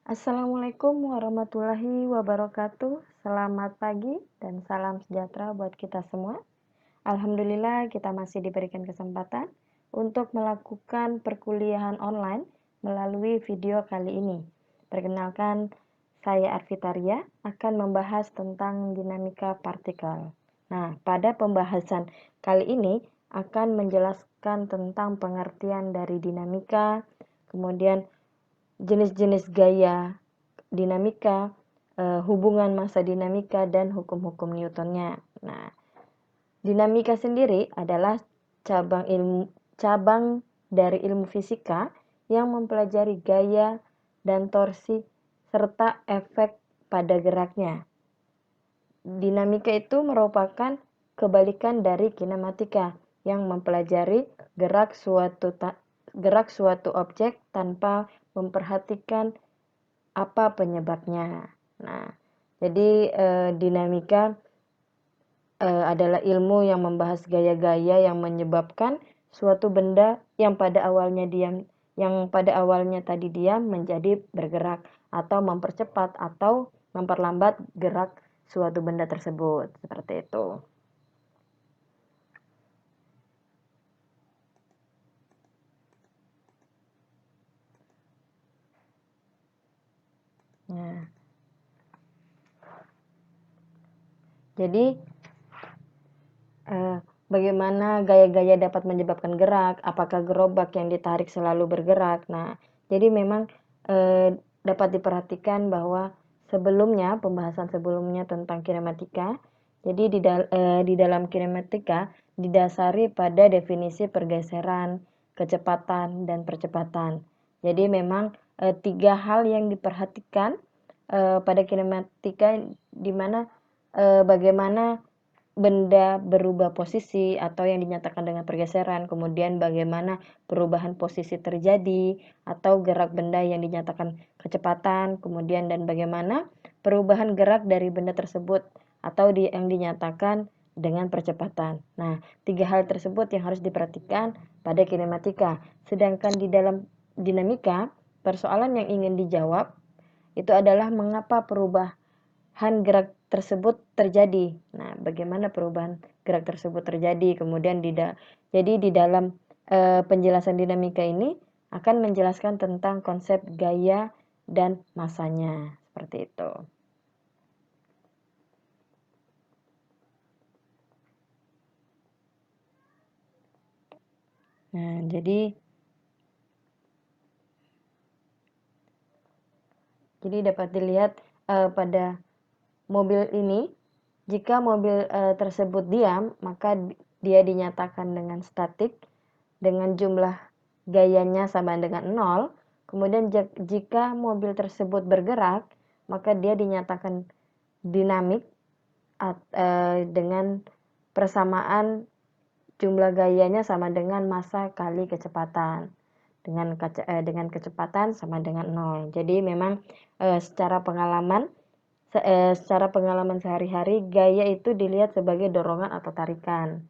Assalamualaikum warahmatullahi wabarakatuh. Selamat pagi dan salam sejahtera buat kita semua. Alhamdulillah kita masih diberikan kesempatan untuk melakukan perkuliahan online melalui video kali ini. Perkenalkan, saya Arvitaria akan membahas tentang dinamika partikel. Nah, pada pembahasan kali ini akan menjelaskan tentang pengertian dari dinamika, kemudian jenis-jenis gaya dinamika, hubungan massa dinamika, dan hukum-hukum Newtonnya. Nah, dinamika sendiri adalah cabang dari ilmu fisika yang mempelajari gaya dan torsi serta efek pada geraknya. Dinamika itu merupakan kebalikan dari kinematika yang mempelajari gerak suatu objek tanpa memperhatikan apa penyebabnya. Nah, jadi dinamika adalah ilmu yang membahas gaya-gaya yang menyebabkan suatu benda yang pada awalnya tadi diam menjadi bergerak, atau mempercepat atau memperlambat gerak suatu benda tersebut. Seperti itu. Nah, jadi bagaimana gaya-gaya dapat menyebabkan gerak? Apakah gerobak yang ditarik selalu bergerak? Nah, jadi memang dapat diperhatikan bahwa pembahasan sebelumnya tentang kinematika, jadi di dalam kinematika didasari pada definisi pergeseran, kecepatan, dan percepatan. Jadi memang 3 hal yang diperhatikan pada kinematika, di mana bagaimana benda berubah posisi atau yang dinyatakan dengan pergeseran, kemudian bagaimana perubahan posisi terjadi atau gerak benda yang dinyatakan kecepatan, kemudian dan bagaimana perubahan gerak dari benda tersebut atau yang dinyatakan dengan percepatan. Nah, 3 hal tersebut yang harus diperhatikan pada kinematika. Sedangkan di dalam dinamika, persoalan yang ingin dijawab itu adalah mengapa perubahan gerak tersebut terjadi. Nah, bagaimana perubahan gerak tersebut terjadi? Kemudian jadi di dalam penjelasan dinamika ini akan menjelaskan tentang konsep gaya dan masanya. Seperti itu. Nah, jadi dapat dilihat pada mobil ini, jika mobil tersebut diam, maka dia dinyatakan dengan statik dengan jumlah gayanya sama dengan 0. Kemudian jika mobil tersebut bergerak, maka dia dinyatakan dinamik dengan persamaan jumlah gayanya sama dengan massa kali kecepatan. Dengan kecepatan sama dengan 0. Jadi memang secara pengalaman sehari-hari, gaya itu dilihat sebagai dorongan atau tarikan.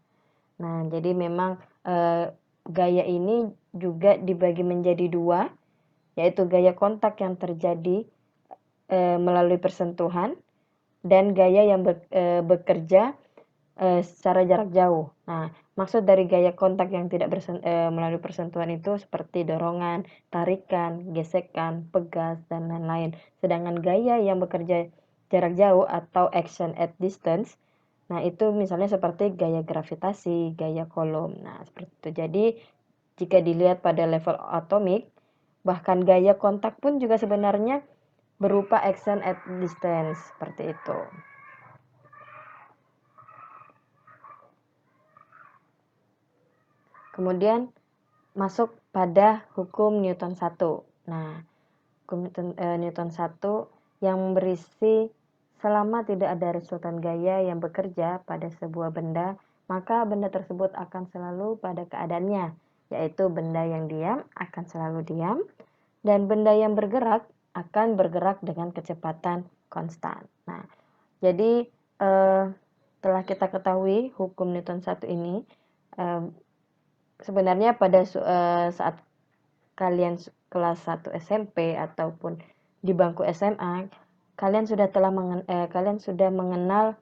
Nah, jadi memang gaya ini juga dibagi menjadi 2, yaitu gaya kontak yang terjadi melalui persentuhan dan gaya yang bekerja secara jarak jauh. Nah, maksud dari gaya kontak yang tidak melalui persentuhan itu seperti dorongan, tarikan, gesekan, pegas, dan lain-lain. Sedangkan gaya yang bekerja jarak jauh atau action at distance, nah itu misalnya seperti gaya gravitasi, gaya Coulomb. Nah, seperti itu. Jadi, jika dilihat pada level atomik, bahkan gaya kontak pun juga sebenarnya berupa action at distance, seperti itu. Kemudian masuk pada hukum Newton 1. Nah, hukum Newton 1 yang berisi selama tidak ada resultan gaya yang bekerja pada sebuah benda, maka benda tersebut akan selalu pada keadaannya, yaitu benda yang diam akan selalu diam, dan benda yang bergerak akan bergerak dengan kecepatan konstan. Nah, jadi telah kita ketahui hukum Newton 1 ini, sebenarnya pada saat kalian kelas 1 SMP ataupun di bangku SMA, kalian sudah mengenal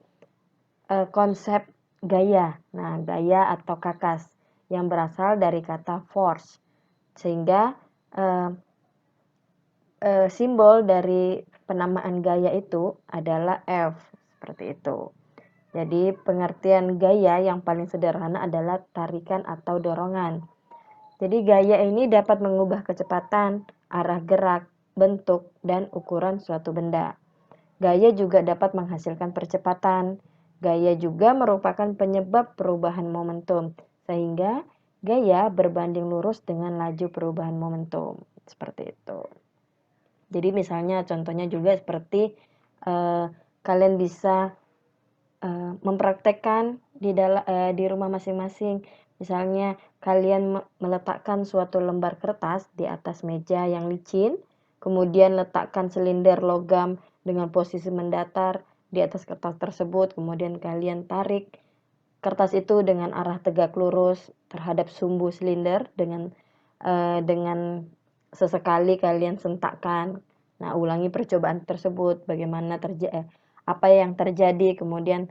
konsep gaya. Nah, gaya atau kakas yang berasal dari kata force. Sehingga simbol dari penamaan gaya itu adalah F, seperti itu. Jadi pengertian gaya yang paling sederhana adalah tarikan atau dorongan. Jadi gaya ini dapat mengubah kecepatan, arah gerak, bentuk, dan ukuran suatu benda. Gaya juga dapat menghasilkan percepatan. Gaya juga merupakan penyebab perubahan momentum, sehingga gaya berbanding lurus dengan laju perubahan momentum. Seperti itu. Jadi misalnya contohnya juga seperti kalian bisa mempraktekkan di rumah masing-masing. Misalnya kalian meletakkan suatu lembar kertas di atas meja yang licin, kemudian letakkan silinder logam dengan posisi mendatar di atas kertas tersebut, kemudian kalian tarik kertas itu dengan arah tegak lurus terhadap sumbu silinder dengan sesekali kalian sentakkan. Nah, ulangi percobaan tersebut, apa yang terjadi, kemudian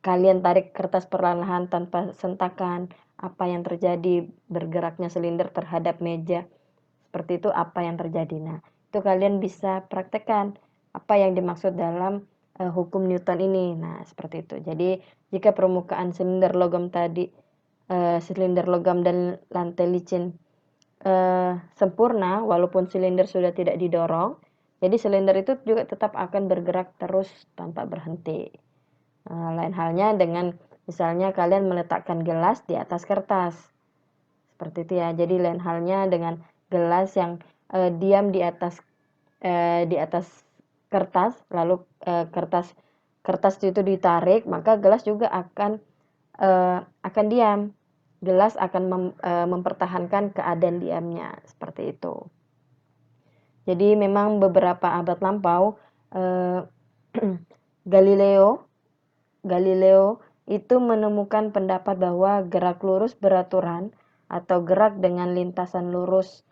kalian tarik kertas perlahan-lahan tanpa sentakan, apa yang terjadi, bergeraknya silinder terhadap meja, seperti itu apa yang terjadi. Nah, itu kalian bisa praktekkan apa yang dimaksud dalam hukum Newton ini. Nah, seperti itu. Jadi, jika permukaan silinder logam dan lantai licin sempurna, walaupun silinder sudah tidak didorong, jadi silinder itu juga tetap akan bergerak terus tanpa berhenti. Lain halnya dengan misalnya kalian meletakkan gelas di atas kertas, seperti itu ya. Jadi lain halnya dengan gelas yang diam di atas kertas, lalu kertas itu ditarik, maka gelas juga akan diam. Gelas akan mempertahankan keadaan diamnya, seperti itu. Jadi memang beberapa abad lampau Galileo itu menemukan pendapat bahwa gerak lurus beraturan atau gerak dengan lintasan lurus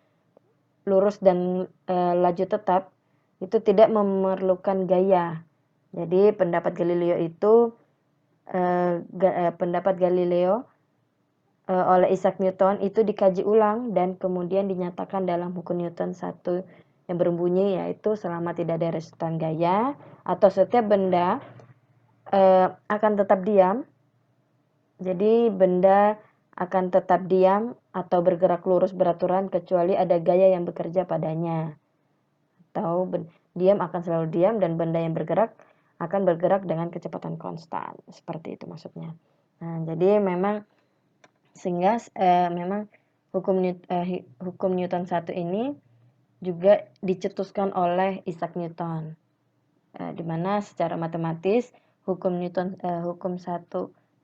dan laju tetap itu tidak memerlukan gaya. Jadi pendapat Galileo oleh Isaac Newton itu dikaji ulang dan kemudian dinyatakan dalam hukum Newton 1 yang berbunyi, yaitu selama tidak ada resultan gaya atau setiap benda akan tetap diam. Jadi benda akan tetap diam atau bergerak lurus beraturan kecuali ada gaya yang bekerja padanya. Atau diam akan selalu diam dan benda yang bergerak akan bergerak dengan kecepatan konstan. Seperti itu maksudnya. Nah, jadi memang sehingga memang hukum Newton 1 ini juga dicetuskan oleh Isaac Newton, di mana secara matematis hukum 1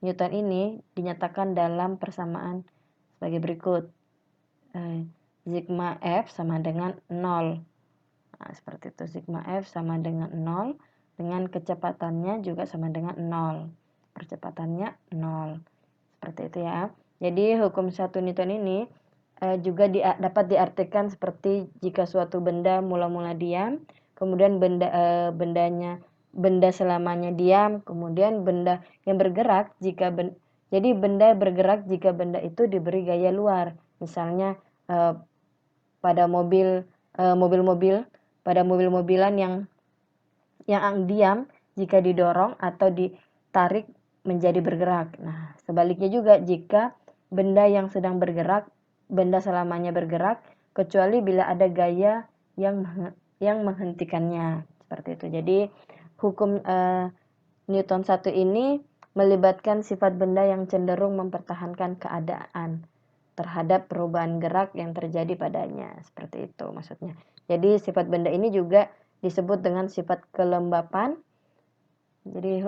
Newton ini dinyatakan dalam persamaan sebagai berikut. Sigma F sama dengan 0. Nah, seperti itu. Sigma F sama dengan 0 dengan kecepatannya juga sama dengan 0. Percepatannya 0. Seperti itu ya. Jadi hukum 1 Newton ini juga dapat diartikan seperti jika suatu benda mula-mula diam, kemudian benda selamanya diam, kemudian benda yang bergerak jadi benda bergerak jika benda itu diberi gaya luar. Misalnya pada mobil-mobilan yang diam jika didorong atau ditarik menjadi bergerak. Nah, sebaliknya juga jika benda yang sedang bergerak, benda selamanya bergerak, kecuali bila ada gaya yang menghentikannya. Seperti itu. Jadi, hukum Newton 1 ini melibatkan sifat benda yang cenderung mempertahankan keadaan terhadap perubahan gerak yang terjadi padanya. Seperti itu maksudnya. Jadi, sifat benda ini juga disebut dengan sifat kelembapan. Jadi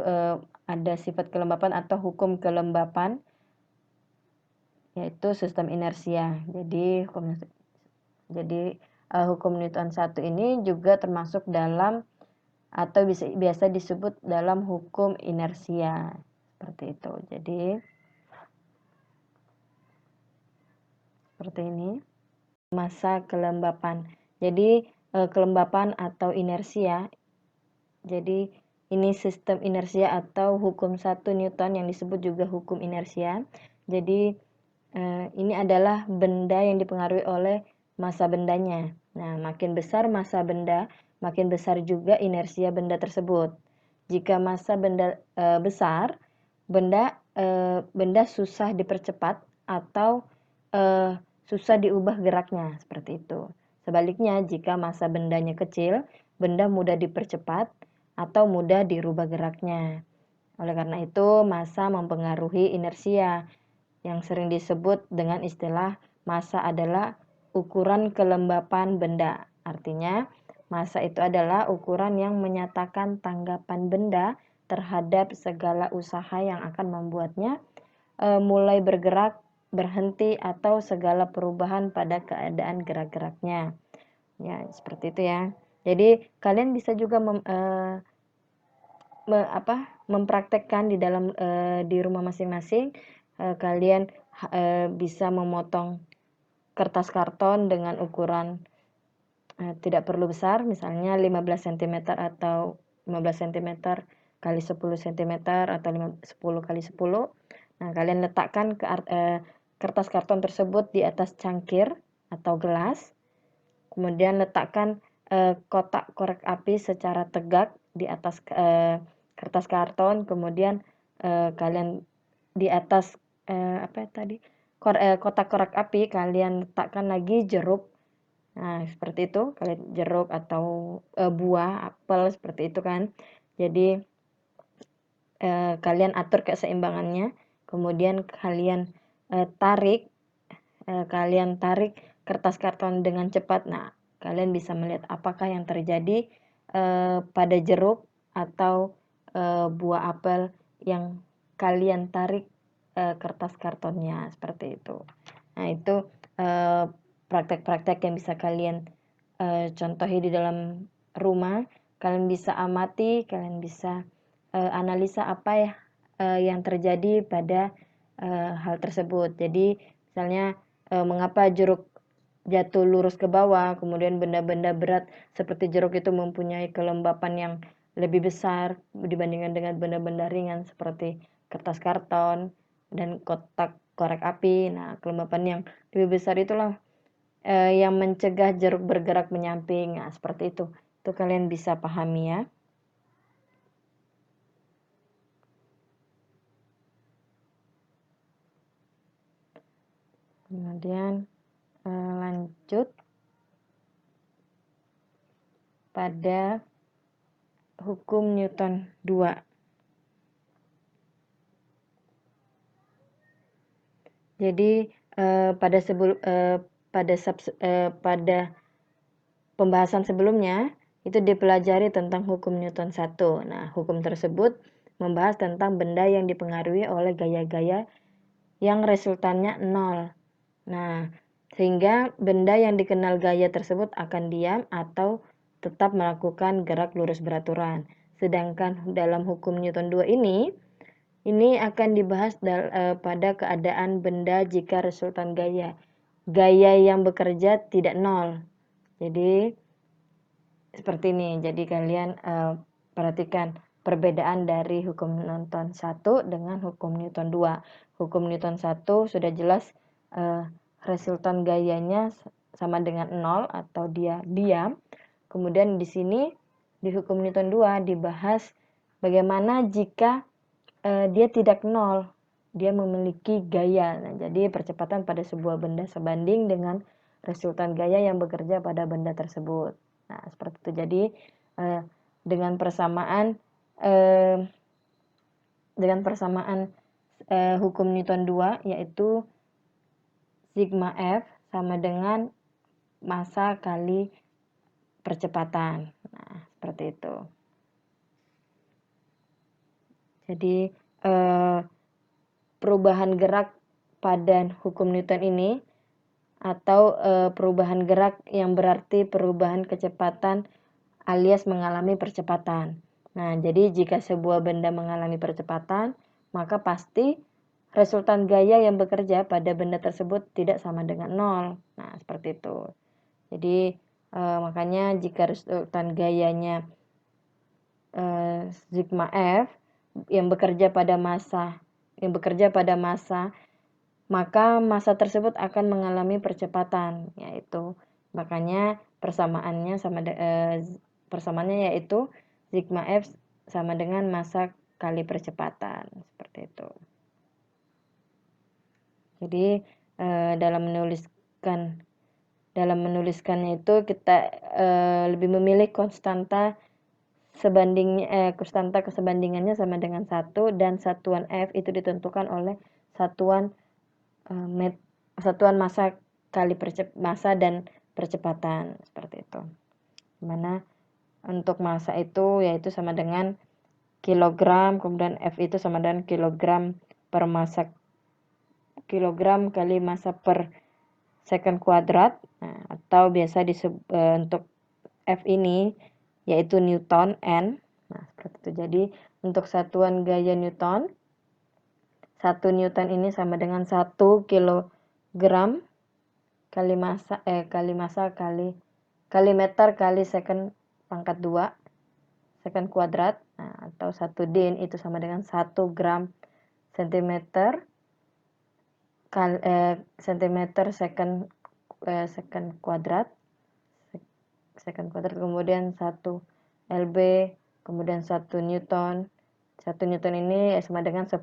ada sifat kelembapan atau hukum kelembapan, yaitu sistem inersia. Jadi hukum Newton 1 ini juga termasuk dalam atau biasa disebut dalam hukum inersia. Seperti itu. Jadi seperti ini. Masa kelembapan. Jadi kelembapan atau inersia. Jadi ini sistem inersia atau hukum 1 Newton yang disebut juga hukum inersia. Jadi ini adalah benda yang dipengaruhi oleh massa bendanya. Nah, makin besar massa benda, makin besar juga inersia benda tersebut. Jika massa benda besar, benda susah dipercepat atau susah diubah geraknya, seperti itu. Sebaliknya, jika massa bendanya kecil, benda mudah dipercepat atau mudah dirubah geraknya. Oleh karena itu, massa mempengaruhi inersia, yang sering disebut dengan istilah massa adalah ukuran kelembapan benda. Artinya, massa itu adalah ukuran yang menyatakan tanggapan benda terhadap segala usaha yang akan membuatnya mulai bergerak, berhenti, atau segala perubahan pada keadaan gerak-geraknya. Ya, seperti itu ya. Jadi, kalian bisa juga mempraktekkan di dalam di rumah masing-masing. Kalian bisa memotong kertas karton dengan ukuran tidak perlu besar, misalnya 15 cm atau 15 cm kali 10 cm atau 10 kali 10. Nah, kalian letakkan kertas karton tersebut di atas cangkir atau gelas. Kemudian letakkan kotak korek api secara tegak di atas kertas karton. Kemudian kalian di atas kotak korek api kalian letakkan lagi jeruk. Nah, seperti itu, kalian jeruk atau buah, apel, seperti itu kan. Jadi kalian atur keseimbangannya, kemudian kalian tarik kertas karton dengan cepat. Nah, kalian bisa melihat apakah yang terjadi pada jeruk atau buah apel yang kalian tarik kertas kartonnya, seperti itu. Nah, itu praktek-praktek yang bisa kalian contohi di dalam rumah. Kalian bisa amati, kalian bisa analisa apa ya yang terjadi pada hal tersebut. Jadi misalnya mengapa jeruk jatuh lurus ke bawah, kemudian benda-benda berat seperti jeruk itu mempunyai kelembapan yang lebih besar dibandingkan dengan benda-benda ringan seperti kertas karton dan kotak korek api. Nah, kelembapan yang lebih besar itulah yang mencegah jeruk bergerak menyamping. Nah, seperti itu. Itu kalian bisa pahami ya. Kemudian lanjut pada hukum Newton 2. Jadi pada pembahasan sebelumnya itu dipelajari tentang hukum Newton 1. Nah, hukum tersebut membahas tentang benda yang dipengaruhi oleh gaya-gaya yang resultannya 0. Nah, sehingga benda yang dikenal gaya tersebut akan diam atau tetap melakukan gerak lurus beraturan. Sedangkan dalam hukum Newton 2 ini akan dibahas pada keadaan benda jika resultan gaya yang bekerja tidak 0. Jadi seperti ini. Jadi kalian perhatikan perbedaan dari hukum Newton 1 dengan hukum Newton 2. Hukum Newton 1 sudah jelas resultan gayanya sama dengan 0 atau dia diam. Kemudian di sini di hukum Newton 2 dibahas bagaimana jika dia tidak 0, dia memiliki gaya. Nah, jadi percepatan pada sebuah benda sebanding dengan resultan gaya yang bekerja pada benda tersebut. Nah, seperti itu. Jadi dengan persamaan hukum Newton 2 yaitu sigma F sama dengan massa kali percepatan. Nah, seperti itu. Jadi perubahan gerak pada hukum Newton ini atau perubahan gerak yang berarti perubahan kecepatan alias mengalami percepatan. Nah, jadi jika sebuah benda mengalami percepatan, maka pasti resultan gaya yang bekerja pada benda tersebut tidak sama dengan 0. Nah, seperti itu. Jadi, makanya jika resultan gayanya sigma F yang bekerja pada massa, maka massa tersebut akan mengalami percepatan, yaitu makanya persamaannya yaitu sigma F sama dengan massa kali percepatan, seperti itu. Jadi dalam menuliskannya itu kita lebih memilih konstanta kesebandingannya sama dengan 1 dan satuan F itu ditentukan oleh satuan massa kali massa dan percepatan, seperti itu. Dimana untuk massa itu yaitu sama dengan kilogram, kemudian F itu sama dengan kilogram kali massa per second kuadrat. Nah, atau biasa untuk F ini yaitu Newton N. Nah, seperti itu. Jadi untuk satuan gaya Newton, 1 Newton ini sama dengan 1 kilogram kali meter kali second pangkat 2 second kuadrat. Nah, atau 1 din itu sama dengan 1 gram sentimeter second kuadrat, kemudian 1 lb, kemudian 1 newton. 1 newton ini sama dengan 10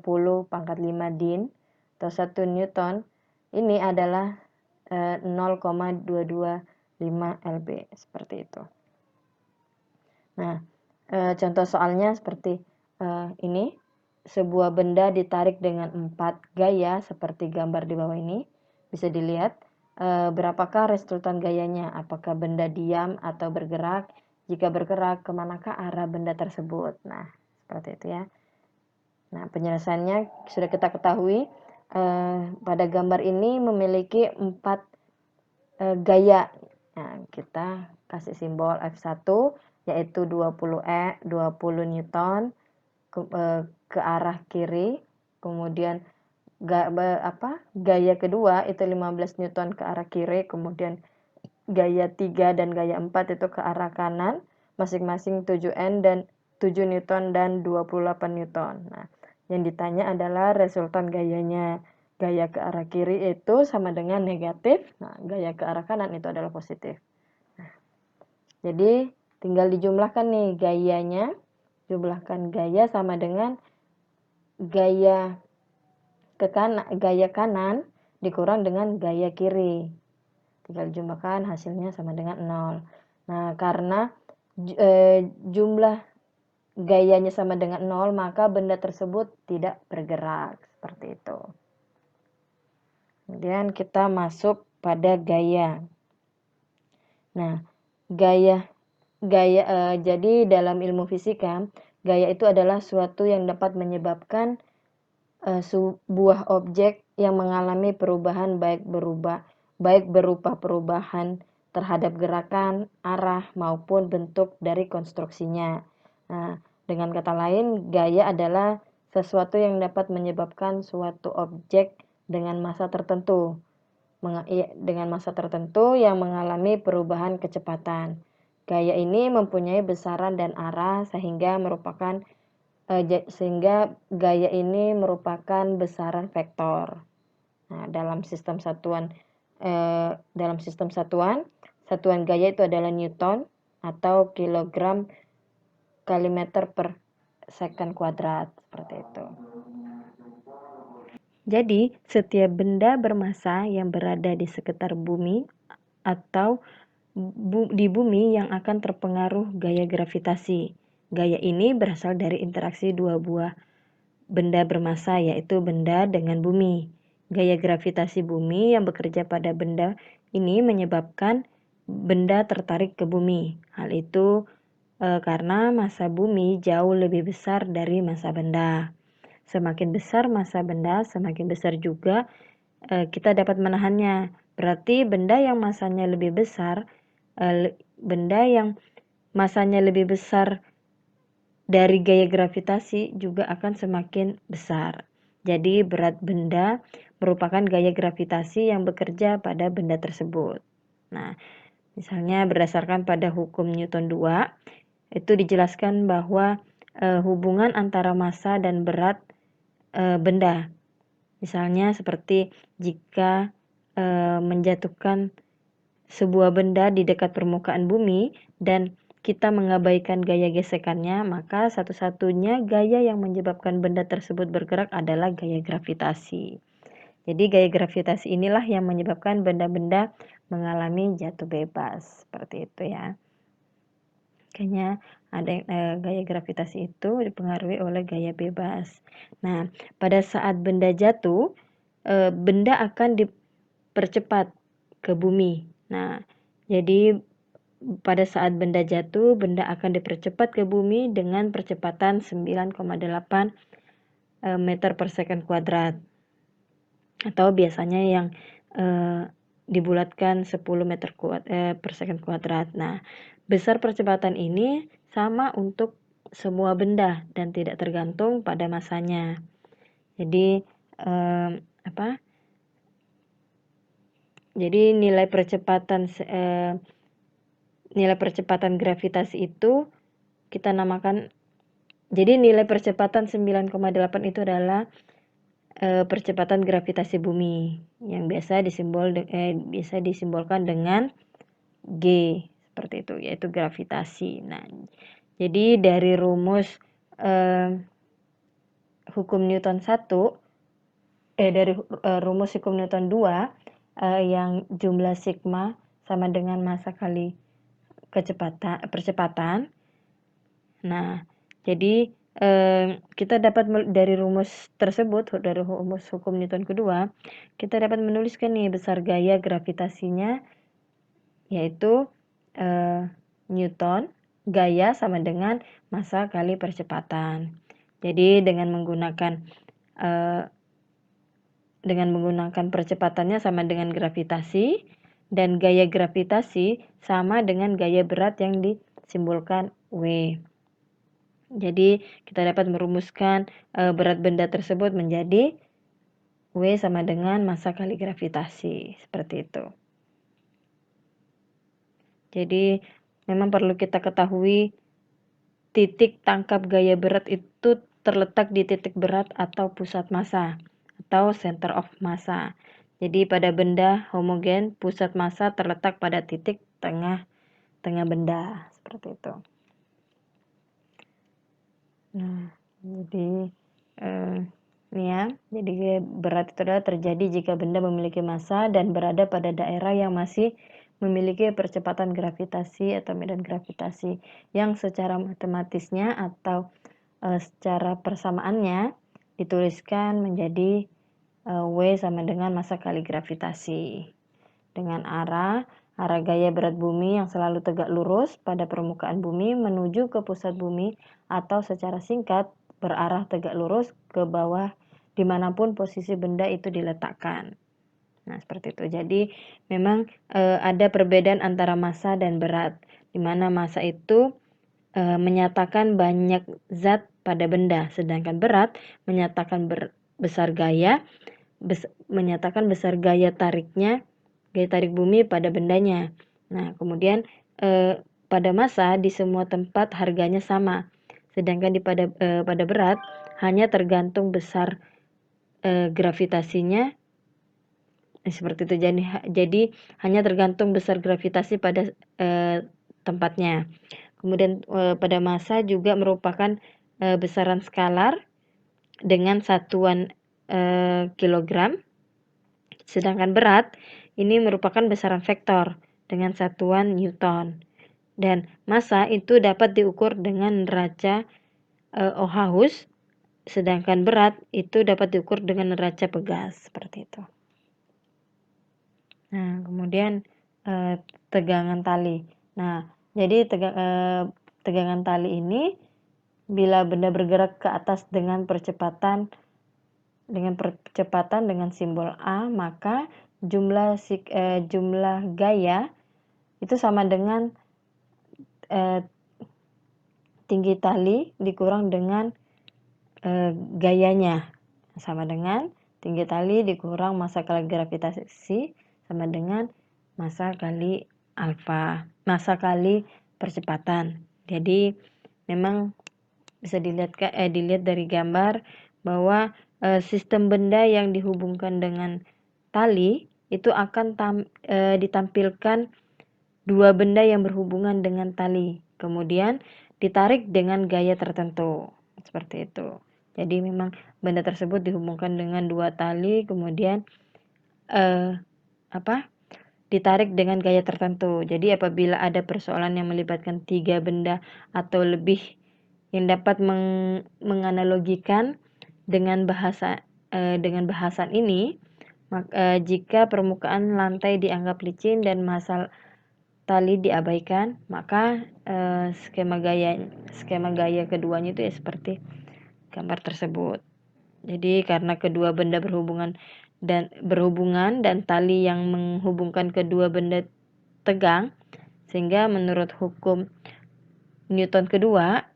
pangkat 5 din, atau 1 newton ini adalah 0,225 lb, seperti itu. Nah, contoh soalnya seperti ini. Sebuah benda ditarik dengan 4 gaya seperti gambar di bawah ini. Bisa dilihat berapakah resultan gayanya, apakah benda diam atau bergerak, jika bergerak kemanakah arah benda tersebut. Nah, seperti itu ya. Nah, penjelasannya sudah kita ketahui. Pada gambar ini memiliki 4 gaya. Nah, kita kasih simbol F1 yaitu 20 Newton ke arah kiri, kemudian gaya kedua itu 15 Newton ke arah kiri, kemudian gaya 3 dan gaya 4 itu ke arah kanan, masing-masing 7 Newton dan 28 Newton. Nah, yang ditanya adalah resultan gayanya. Gaya ke arah kiri itu sama dengan negatif, nah gaya ke arah kanan itu adalah positif. Nah, jadi tinggal dijumlahkan nih gayanya, jumlahkan gaya sama dengan gaya kanan dikurang dengan gaya kiri. Tinggal jumlahkan, hasilnya sama dengan 0. Nah, karena jumlah gayanya sama dengan 0, maka benda tersebut tidak bergerak, seperti itu. Kemudian kita masuk pada gaya. Nah, jadi dalam ilmu fisika, gaya itu adalah suatu yang dapat menyebabkan sebuah objek yang mengalami perubahan baik berupa perubahan terhadap gerakan, arah maupun bentuk dari konstruksinya. Nah, dengan kata lain, gaya adalah sesuatu yang dapat menyebabkan suatu objek dengan massa tertentu yang mengalami perubahan kecepatan. Gaya ini mempunyai besaran dan arah sehingga gaya ini merupakan besaran vektor. Nah, dalam sistem satuan satuan gaya itu adalah Newton atau kilogram kali meter per second kuadrat, seperti itu. Jadi, setiap benda bermassa yang berada di sekitar bumi atau di bumi yang akan terpengaruh gaya gravitasi. Gaya ini berasal dari interaksi dua buah benda bermassa, yaitu benda dengan bumi. Gaya gravitasi bumi yang bekerja pada benda ini menyebabkan benda tertarik ke bumi. Hal itu karena massa bumi jauh lebih besar dari massa benda. Semakin besar massa benda, semakin besar juga kita dapat menahannya. Berarti benda yang massanya lebih besar, benda yang masanya lebih besar dari gaya gravitasi juga akan semakin besar. Jadi berat benda merupakan gaya gravitasi yang bekerja pada benda tersebut. Nah, misalnya berdasarkan pada hukum Newton 2, itu dijelaskan bahwa hubungan antara massa dan berat benda. Misalnya seperti jika menjatuhkan sebuah benda di dekat permukaan bumi dan kita mengabaikan gaya gesekannya, maka satu-satunya gaya yang menyebabkan benda tersebut bergerak adalah gaya gravitasi. Jadi gaya gravitasi inilah yang menyebabkan benda-benda mengalami jatuh bebas, seperti itu ya. Makanya ada gaya gravitasi itu dipengaruhi oleh gaya bebas. Nah, pada saat benda jatuh, benda akan dipercepat ke bumi. Nah, jadi pada saat benda jatuh, benda akan dipercepat ke bumi dengan percepatan 9,8 meter per second kuadrat. Atau biasanya yang dibulatkan 10 meter per second kuadrat. Nah, besar percepatan ini sama untuk semua benda dan tidak tergantung pada masanya. Jadi Jadi nilai percepatan gravitasi itu kita namakan. Jadi nilai percepatan 9,8 itu adalah percepatan gravitasi bumi yang biasa disimbolkan dengan G, seperti itu, yaitu gravitasi. Nah, jadi dari rumus hukum Newton 1 dari rumus hukum Newton 2 yang jumlah sigma sama dengan massa kali percepatan. Nah, jadi kita dapat dari rumus tersebut, dari rumus hukum Newton kedua, kita dapat menuliskan nih besar gaya gravitasinya, yaitu Newton, gaya sama dengan massa kali percepatan. Jadi dengan menggunakan percepatannya sama dengan gravitasi, dan gaya gravitasi sama dengan gaya berat yang disimbolkan W. Jadi kita dapat merumuskan berat benda tersebut menjadi W sama dengan massa kali gravitasi, seperti itu. Jadi memang perlu kita ketahui titik tangkap gaya berat itu terletak di titik berat atau pusat massa atau center of massa. Jadi pada benda homogen, pusat massa terletak pada titik tengah benda, seperti itu. Nah, jadi ini ya, jadi berat itu adalah terjadi jika benda memiliki massa dan berada pada daerah yang masih memiliki percepatan gravitasi atau medan gravitasi yang secara matematisnya atau secara persamaannya dituliskan menjadi W sama dengan massa kali gravitasi dengan arah gaya berat bumi yang selalu tegak lurus pada permukaan bumi menuju ke pusat bumi, atau secara singkat berarah tegak lurus ke bawah dimanapun posisi benda itu diletakkan. Nah, seperti itu. Jadi memang ada perbedaan antara massa dan berat, di mana massa itu menyatakan banyak zat pada benda, sedangkan berat menyatakan menyatakan besar gaya tarik bumi pada bendanya. Nah, kemudian pada massa di semua tempat harganya sama, sedangkan pada berat hanya tergantung besar gravitasinya, seperti itu. Jadi hanya tergantung besar gravitasi pada tempatnya. Kemudian pada massa juga merupakan besaran skalar dengan satuan kilogram, sedangkan berat ini merupakan besaran vektor dengan satuan Newton. Dan massa itu dapat diukur dengan neraca Oakhus, sedangkan berat itu dapat diukur dengan neraca Pegas, seperti itu. Nah, kemudian tegangan tali. Nah, jadi tegangan tali ini bila benda bergerak ke atas dengan percepatan dengan simbol A, maka jumlah gaya itu sama dengan tinggi tali dikurang dengan gayanya, sama dengan tinggi tali dikurang massa kali gravitasi sama dengan massa kali alfa, massa kali percepatan. Jadi memang bisa dilihat dari gambar bahwa sistem benda yang dihubungkan dengan tali itu akan ditampilkan dua benda yang berhubungan dengan tali, kemudian ditarik dengan gaya tertentu, seperti itu. Jadi memang benda tersebut dihubungkan dengan dua tali, kemudian ditarik dengan gaya tertentu. Jadi apabila ada persoalan yang melibatkan 3 benda atau lebih yang dapat menganalogikan dengan bahasan ini, jika permukaan lantai dianggap licin dan massa tali diabaikan, maka skema gaya keduanya itu ya seperti gambar tersebut. Jadi karena kedua benda berhubungan dan tali yang menghubungkan kedua benda tegang, sehingga menurut hukum Newton kedua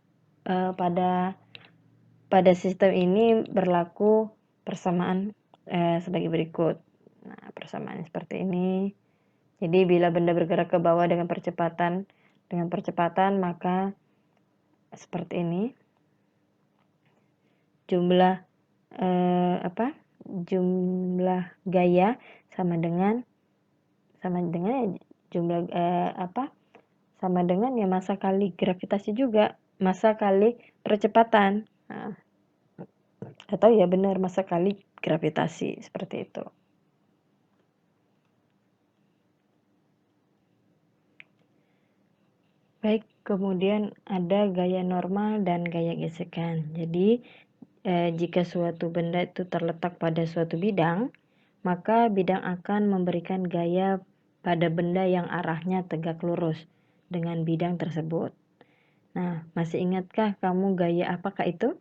pada sistem ini berlaku persamaan sebagai berikut. Nah, persamaan seperti ini. Jadi bila benda bergerak ke bawah dengan percepatan maka seperti ini. Jumlah jumlah gaya sama dengan ya massa kali gravitasi juga, massa kali percepatan. Nah, atau ya benar massa kali gravitasi, seperti itu. Baik, kemudian ada gaya normal dan gaya gesekan. Jadi jika suatu benda itu terletak pada suatu bidang, maka bidang akan memberikan gaya pada benda yang arahnya tegak lurus dengan bidang tersebut. Nah, masih ingatkah kamu gaya apakah itu?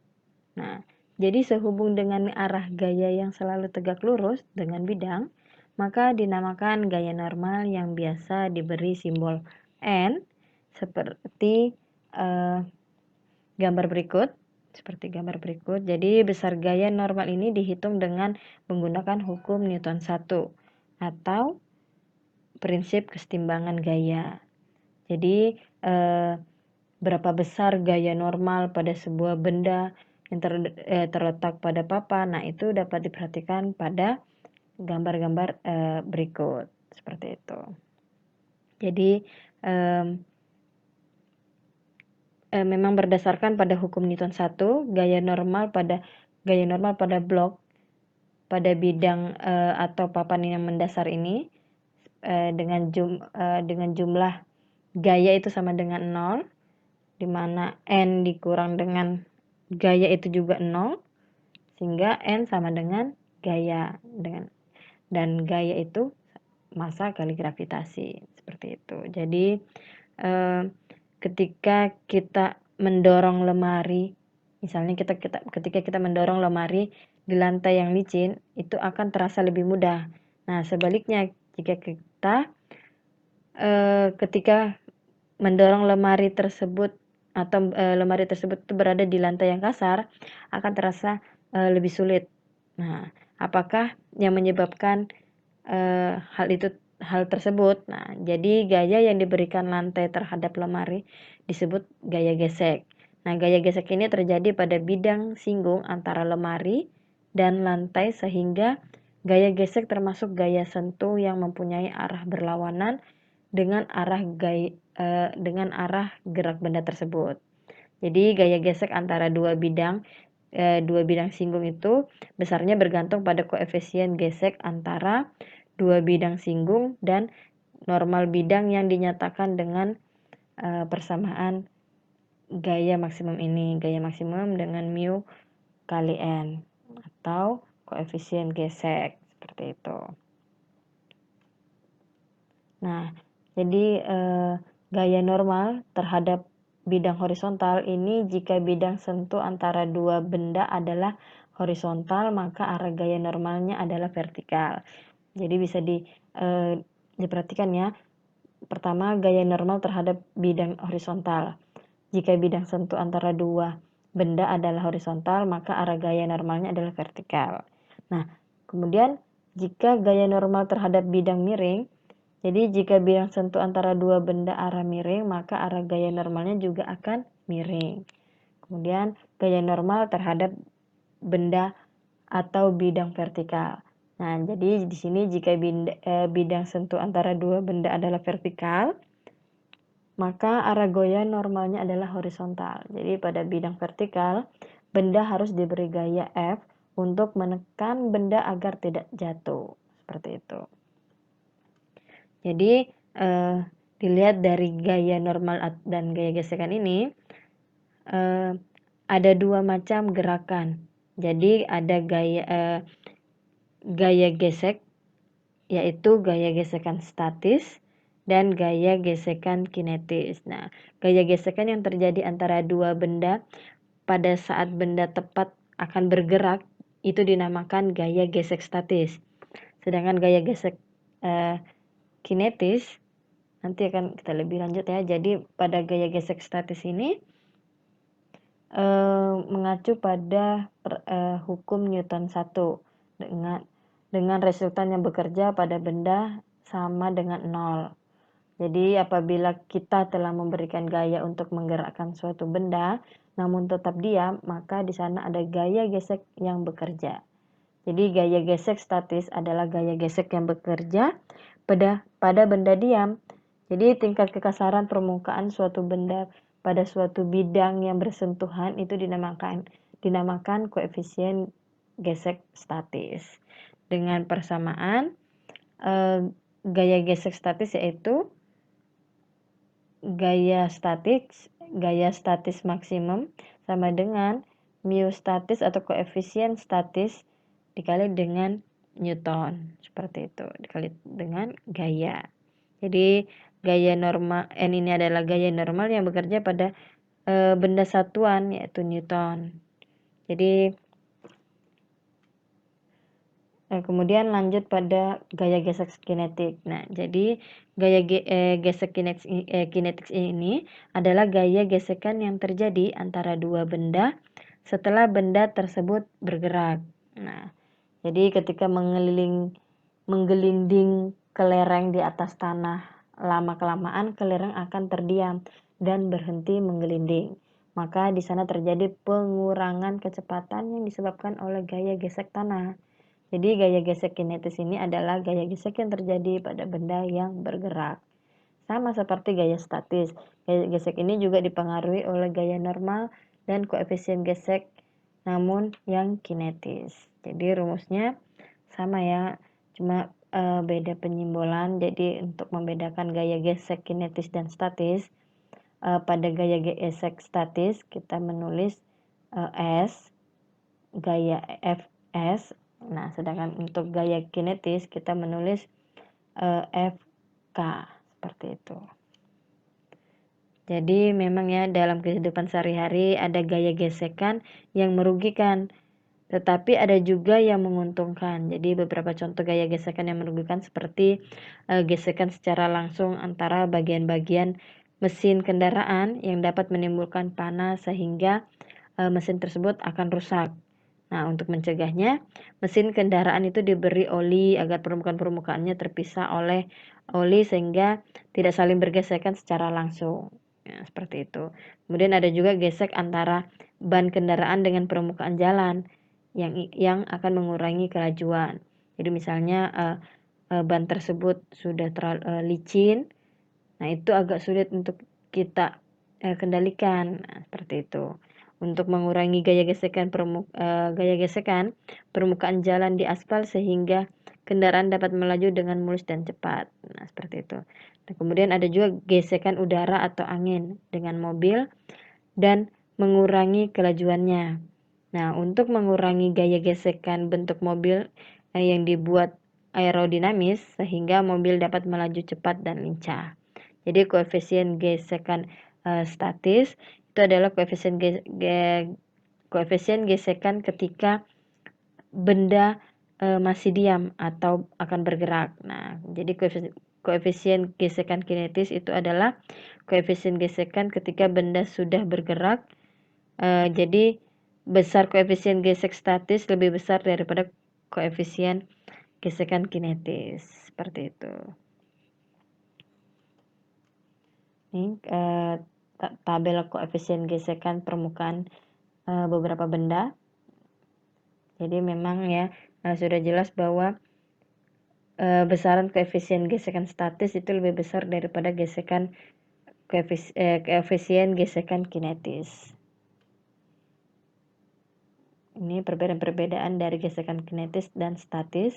Nah, jadi sehubung dengan arah gaya yang selalu tegak lurus dengan bidang, maka dinamakan gaya normal yang biasa diberi simbol N seperti gambar berikut. Jadi besar gaya normal ini dihitung dengan menggunakan hukum Newton 1 atau prinsip kesetimbangan gaya. Jadi berapa besar gaya normal pada sebuah benda yang terletak pada papan, nah itu dapat diperhatikan pada gambar-gambar berikut, seperti itu. Jadi memang berdasarkan pada hukum Newton 1, gaya normal pada blok pada bidang atau papan yang mendasar ini dengan jumlah gaya itu sama dengan 0, di mana N dikurang dengan gaya itu juga 0, sehingga N sama dengan gaya, dan gaya itu massa kali gravitasi, seperti itu. Jadi ketika kita mendorong lemari, misalnya ketika kita mendorong lemari di lantai yang licin, itu akan terasa lebih mudah. Nah, sebaliknya jika kita ketika mendorong lemari tersebut atau lemari tersebut itu berada di lantai yang kasar, akan terasa lebih sulit. Nah, apakah yang menyebabkan hal tersebut? Nah, jadi gaya yang diberikan lantai terhadap lemari disebut gaya gesek. Nah, gaya gesek ini terjadi pada bidang singgung antara lemari dan lantai, sehingga gaya gesek termasuk gaya sentuh yang mempunyai arah berlawanan dengan arah gerak benda tersebut. Jadi gaya gesek antara dua bidang singgung itu besarnya bergantung pada koefisien gesek antara dua bidang singgung dan normal bidang yang dinyatakan dengan persamaan gaya maksimum ini. Gaya maksimum dengan mu kali N atau koefisien gesek, seperti itu. Nah, jadi gaya normal terhadap bidang horizontal ini jika bidang sentuh antara dua benda adalah horizontal, maka arah gaya normalnya adalah vertikal. Jadi bisa diperhatikan ya. Pertama, gaya normal terhadap bidang horizontal. Jika bidang sentuh antara dua benda adalah horizontal, maka arah gaya normalnya adalah vertikal. Nah, kemudian jika gaya normal terhadap bidang miring, jadi jika bidang sentuh antara dua benda arah miring, maka arah gaya normalnya juga akan miring. Kemudian gaya normal terhadap benda atau bidang vertikal. Nah, jadi di sini jika bidang sentuh antara dua benda adalah vertikal, maka arah gaya normalnya adalah horizontal. Jadi pada bidang vertikal, benda harus diberi gaya F untuk menekan benda agar tidak jatuh. Seperti itu. Jadi dilihat dari gaya normal dan gaya gesekan ini, ada dua macam gerakan. Jadi ada gaya gesek, yaitu gaya gesekan statis dan gaya gesekan kinetis. Nah, gaya gesekan yang terjadi antara dua benda pada saat benda tepat akan bergerak itu dinamakan gaya gesek statis. Sedangkan gaya gesek kinetis nanti akan kita lebih lanjut ya. Jadi pada gaya gesek statis ini mengacu pada hukum Newton 1 dengan resultan yang bekerja pada benda sama dengan 0. Jadi apabila kita telah memberikan gaya untuk menggerakkan suatu benda namun tetap diam, maka di sana ada gaya gesek yang bekerja. Jadi gaya gesek statis adalah gaya gesek yang bekerja pada benda diam. Jadi tingkat kekasaran permukaan suatu benda pada suatu bidang yang bersentuhan itu dinamakan koefisien gesek statis. Dengan persamaan gaya gesek statis yaitu gaya statis maksimum sama dengan mu statis atau koefisien statis dikali dengan Newton, seperti itu, dikali dengan gaya. Jadi gaya normal N ini adalah gaya normal yang bekerja pada benda satuan yaitu Newton. Jadi kemudian lanjut pada gaya gesek kinetik. Nah, jadi gaya gesek kinetik ini adalah gaya gesekan yang terjadi antara dua benda setelah benda tersebut bergerak. Nah, jadi ketika menggelinding kelereng di atas tanah, lama-kelamaan kelereng akan terdiam dan berhenti menggelinding. Maka di sana terjadi pengurangan kecepatan yang disebabkan oleh gaya gesek tanah. Jadi gaya gesek kinetis ini adalah gaya gesek yang terjadi pada benda yang bergerak. Sama seperti gaya statis, gaya gesek ini juga dipengaruhi oleh gaya normal dan koefisien gesek namun yang kinetis. Jadi rumusnya sama ya, cuma beda penyimbolan. Jadi untuk membedakan gaya gesek kinetis dan statis, pada gaya gesek statis kita menulis S, gaya Fs. Nah, sedangkan untuk gaya kinetis kita menulis Fk, seperti itu. Jadi memang ya dalam kehidupan sehari-hari ada gaya gesekan yang merugikan, tetapi ada juga yang menguntungkan. Jadi beberapa contoh gaya gesekan yang merugikan seperti gesekan secara langsung antara bagian-bagian mesin kendaraan yang dapat menimbulkan panas sehingga mesin tersebut akan rusak. Nah, untuk mencegahnya, mesin kendaraan itu diberi oli agar permukaan-permukaannya terpisah oleh oli sehingga tidak saling bergesekan secara langsung. Ya, seperti itu. Kemudian ada juga gesek antara ban kendaraan dengan permukaan jalan yang akan mengurangi kelajuan. Jadi misalnya ban tersebut sudah terlalu licin, nah itu agak sulit untuk kita kendalikan. Nah, seperti itu. Untuk mengurangi gaya gesekan permukaan jalan di aspal sehingga kendaraan dapat melaju dengan mulus dan cepat. Nah, seperti itu. Nah, kemudian ada juga gesekan udara atau angin dengan mobil dan mengurangi kelajuannya. Nah, untuk mengurangi gaya gesekan bentuk mobil yang dibuat aerodinamis sehingga mobil dapat melaju cepat dan lincah. Jadi koefisien gesekan statis itu adalah koefisien gesekan ketika benda masih diam atau akan bergerak. Nah, jadi koefisien gesekan kinetis itu adalah koefisien gesekan ketika benda sudah bergerak. Jadi besar koefisien gesek statis lebih besar daripada koefisien gesekan kinetis, seperti itu. Ini tabel koefisien gesekan permukaan beberapa benda. Jadi memang ya sudah jelas bahwa besaran koefisien gesekan statis itu lebih besar daripada koefisien gesekan kinetis. Ini perbedaan-perbedaan dari gesekan kinetis dan statis,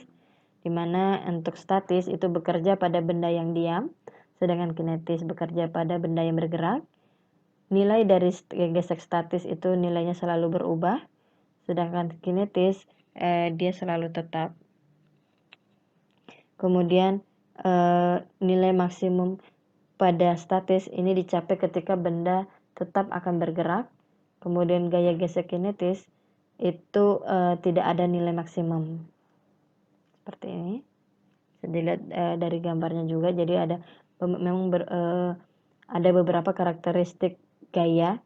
di mana untuk statis itu bekerja pada benda yang diam, sedangkan kinetis bekerja pada benda yang bergerak. Nilai dari gesek statis itu nilainya selalu berubah, sedangkan kinetis dia selalu tetap. Kemudian nilai maksimum pada statis ini dicapai ketika benda tetap akan bergerak. Kemudian gaya gesek kinetis itu tidak ada nilai maksimum. Seperti ini. Bisa dilihat dari gambarnya juga. Jadi ada memang ada beberapa karakteristik gaya.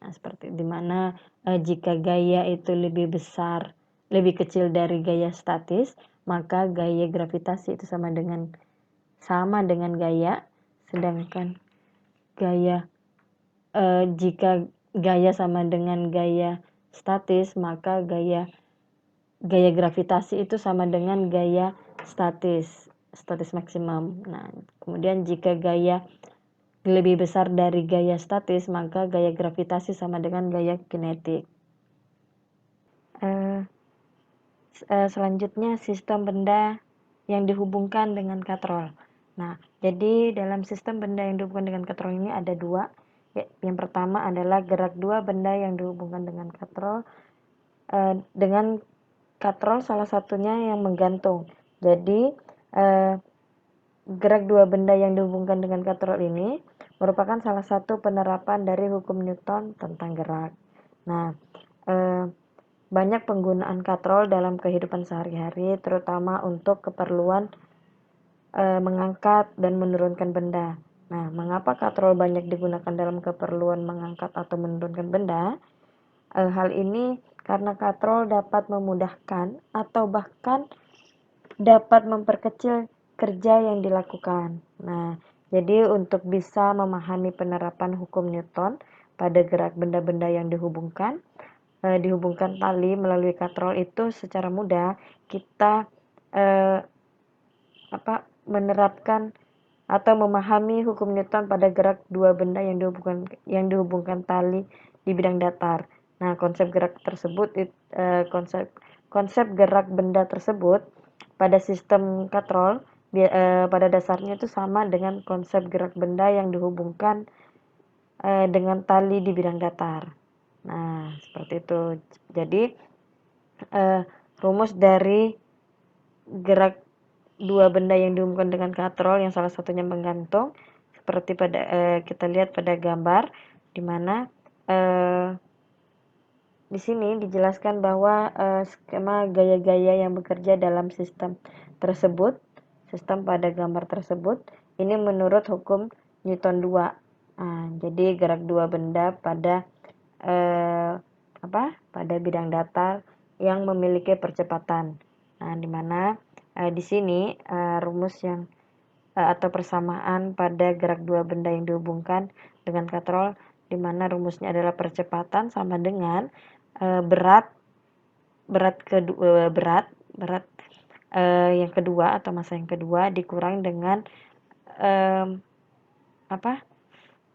Nah, seperti dimana jika gaya itu lebih besar, lebih kecil dari gaya statis, maka gaya gravitasi itu sama dengan gaya, sedangkan jika gaya sama dengan gaya statis, maka gaya gravitasi itu sama dengan gaya statis maksimum. Nah, kemudian jika gaya lebih besar dari gaya statis, maka gaya gravitasi sama dengan gaya kinetik. Selanjutnya sistem benda yang dihubungkan dengan katrol. Nah, jadi dalam sistem benda yang dihubungkan dengan katrol ini ada dua. Yang pertama adalah gerak dua benda yang dihubungkan dengan katrol. Dengan katrol salah satunya yang menggantung. Jadi gerak dua benda yang dihubungkan dengan katrol ini merupakan salah satu penerapan dari hukum Newton tentang gerak. Nah, banyak penggunaan katrol dalam kehidupan sehari-hari, terutama untuk keperluan mengangkat dan menurunkan benda. Nah, mengapa katrol banyak digunakan dalam keperluan mengangkat atau menurunkan benda? Hal ini karena katrol dapat memudahkan atau bahkan dapat memperkecil kerja yang dilakukan. Nah, jadi untuk bisa memahami penerapan hukum Newton pada gerak benda-benda yang dihubungkan tali melalui katrol itu secara mudah kita menerapkan atau memahami hukum Newton pada gerak dua benda yang dihubungkan tali di bidang datar. Nah, konsep gerak gerak benda tersebut pada sistem katrol pada dasarnya itu sama dengan konsep gerak benda yang dihubungkan dengan tali di bidang datar. Nah, seperti itu. Jadi rumus dari gerak dua benda yang dihubungkan dengan katrol yang salah satunya menggantung, seperti kita lihat pada gambar, di mana di sini dijelaskan bahwa skema gaya-gaya yang bekerja dalam sistem tersebut, sistem pada gambar tersebut, ini menurut hukum Newton 2. Nah, jadi gerak dua benda pada pada bidang datar yang memiliki percepatan. Nah, di mana di sini rumus yang atau persamaan pada gerak dua benda yang dihubungkan dengan katrol, di mana rumusnya adalah percepatan sama dengan berat yang kedua atau massa yang kedua dikurang dengan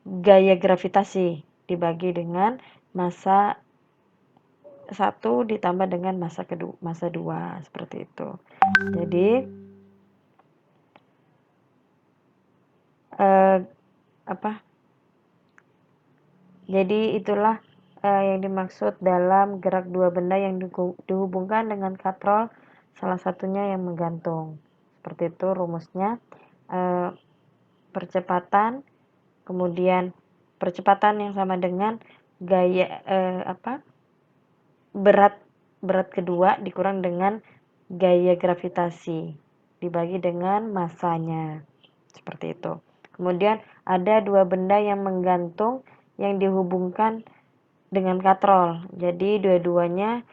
gaya gravitasi dibagi dengan massa 1 ditambah dengan massa 2, seperti itu. Jadi itulah yang dimaksud dalam gerak dua benda yang dihubungkan dengan katrol, salah satunya yang menggantung. Seperti itu rumusnya. Percepatan, kemudian percepatan yang sama dengan gaya berat kedua dikurang dengan gaya gravitasi dibagi dengan massanya. seperti itu. Kemudian ada dua benda yang menggantung yang dihubungkan dengan katrol. Jadi dua-duanya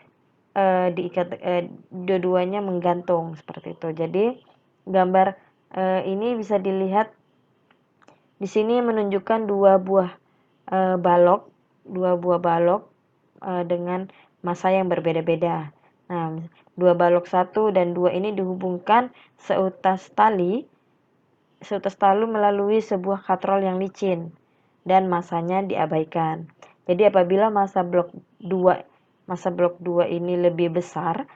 dua-duanya menggantung seperti itu. Jadi gambar ini bisa dilihat di sini menunjukkan dua buah balok dengan massa yang berbeda-beda. Nah, dua balok 1 dan 2 ini dihubungkan seutas tali melalui sebuah katrol yang licin dan massanya diabaikan. Jadi apabila massa blok 2 ini lebih besar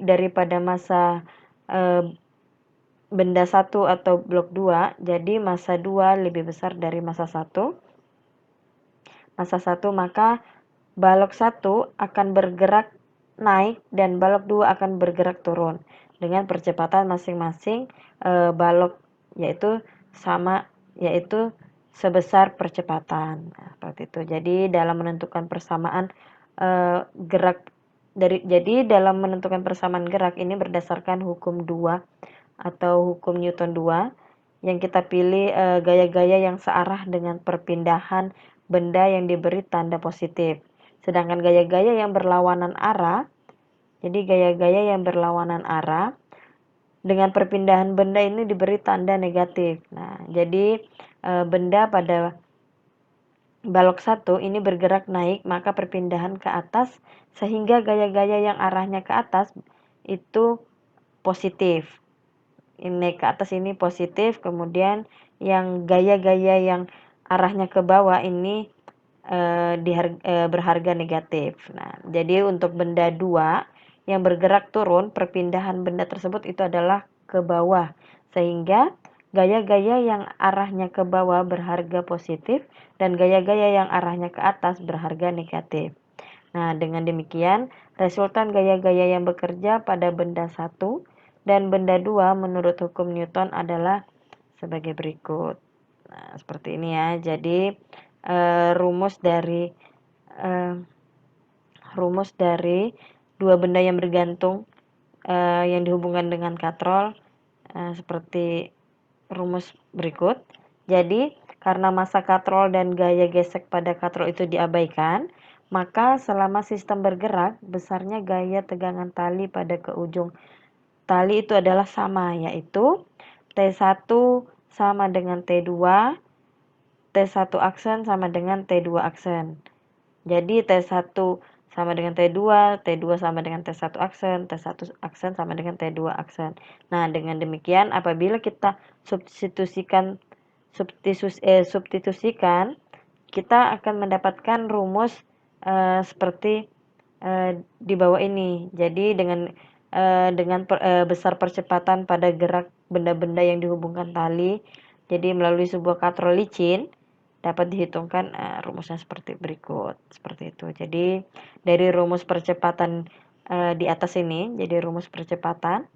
daripada massa benda 1 atau blok 2, jadi massa 2 lebih besar dari massa 1. Maka balok 1 akan bergerak naik dan balok 2 akan bergerak turun dengan percepatan masing-masing balok yaitu sebesar percepatan. Nah, seperti itu. Jadi dalam menentukan persamaan gerak ini berdasarkan hukum 2 atau hukum Newton 2 yang kita pilih gaya-gaya yang searah dengan perpindahan benda yang diberi tanda positif. Sedangkan gaya-gaya yang berlawanan arah, dengan perpindahan benda ini diberi tanda negatif. Nah, jadi benda pada balok 1 ini bergerak naik, maka perpindahan ke atas sehingga gaya-gaya yang arahnya ke atas itu positif. Ini ke atas ini positif, kemudian yang gaya-gaya yang arahnya ke bawah ini berharga negatif. Nah, jadi untuk benda 2 yang bergerak turun, perpindahan benda tersebut itu adalah ke bawah, sehingga gaya-gaya yang arahnya ke bawah berharga positif dan gaya-gaya yang arahnya ke atas berharga negatif. Nah, dengan demikian, resultan gaya-gaya yang bekerja pada benda 1 dan benda 2 menurut hukum Newton adalah sebagai berikut. Nah, seperti ini ya. Jadi rumus dari dua benda yang bergantung yang dihubungkan dengan katrol seperti rumus berikut. Jadi karena massa katrol dan gaya gesek pada katrol itu diabaikan, maka selama sistem bergerak, besarnya gaya tegangan tali pada ke ujung tali itu adalah sama, yaitu T1 sama dengan T2, T1 aksen sama dengan T2 aksen. Jadi T1 sama dengan T2, T2 sama dengan T1 aksen, T1 aksen sama dengan T2 aksen. Nah, dengan demikian apabila kita substitusikan, kita akan mendapatkan rumus seperti di bawah ini. Jadi dengan besar percepatan pada gerak benda-benda yang dihubungkan tali, jadi melalui sebuah katrol licin, dapat dihitungkan rumusnya seperti berikut. Seperti itu. Jadi dari rumus percepatan di atas ini, jadi rumus percepatan,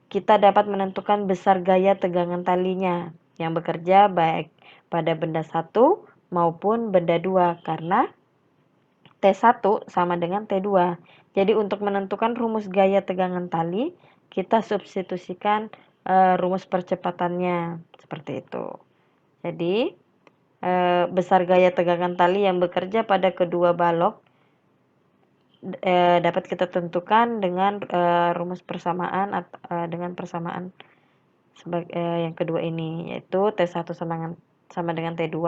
kita dapat menentukan besar gaya tegangan talinya yang bekerja baik pada benda 1 maupun benda 2 karena T1 sama dengan T2. Jadi untuk menentukan rumus gaya tegangan tali, kita substitusikan rumus percepatannya seperti itu. Jadi besar gaya tegangan tali yang bekerja pada kedua balok dapat kita tentukan dengan rumus persamaan dengan persamaan yang kedua ini, yaitu T1 sama dengan T2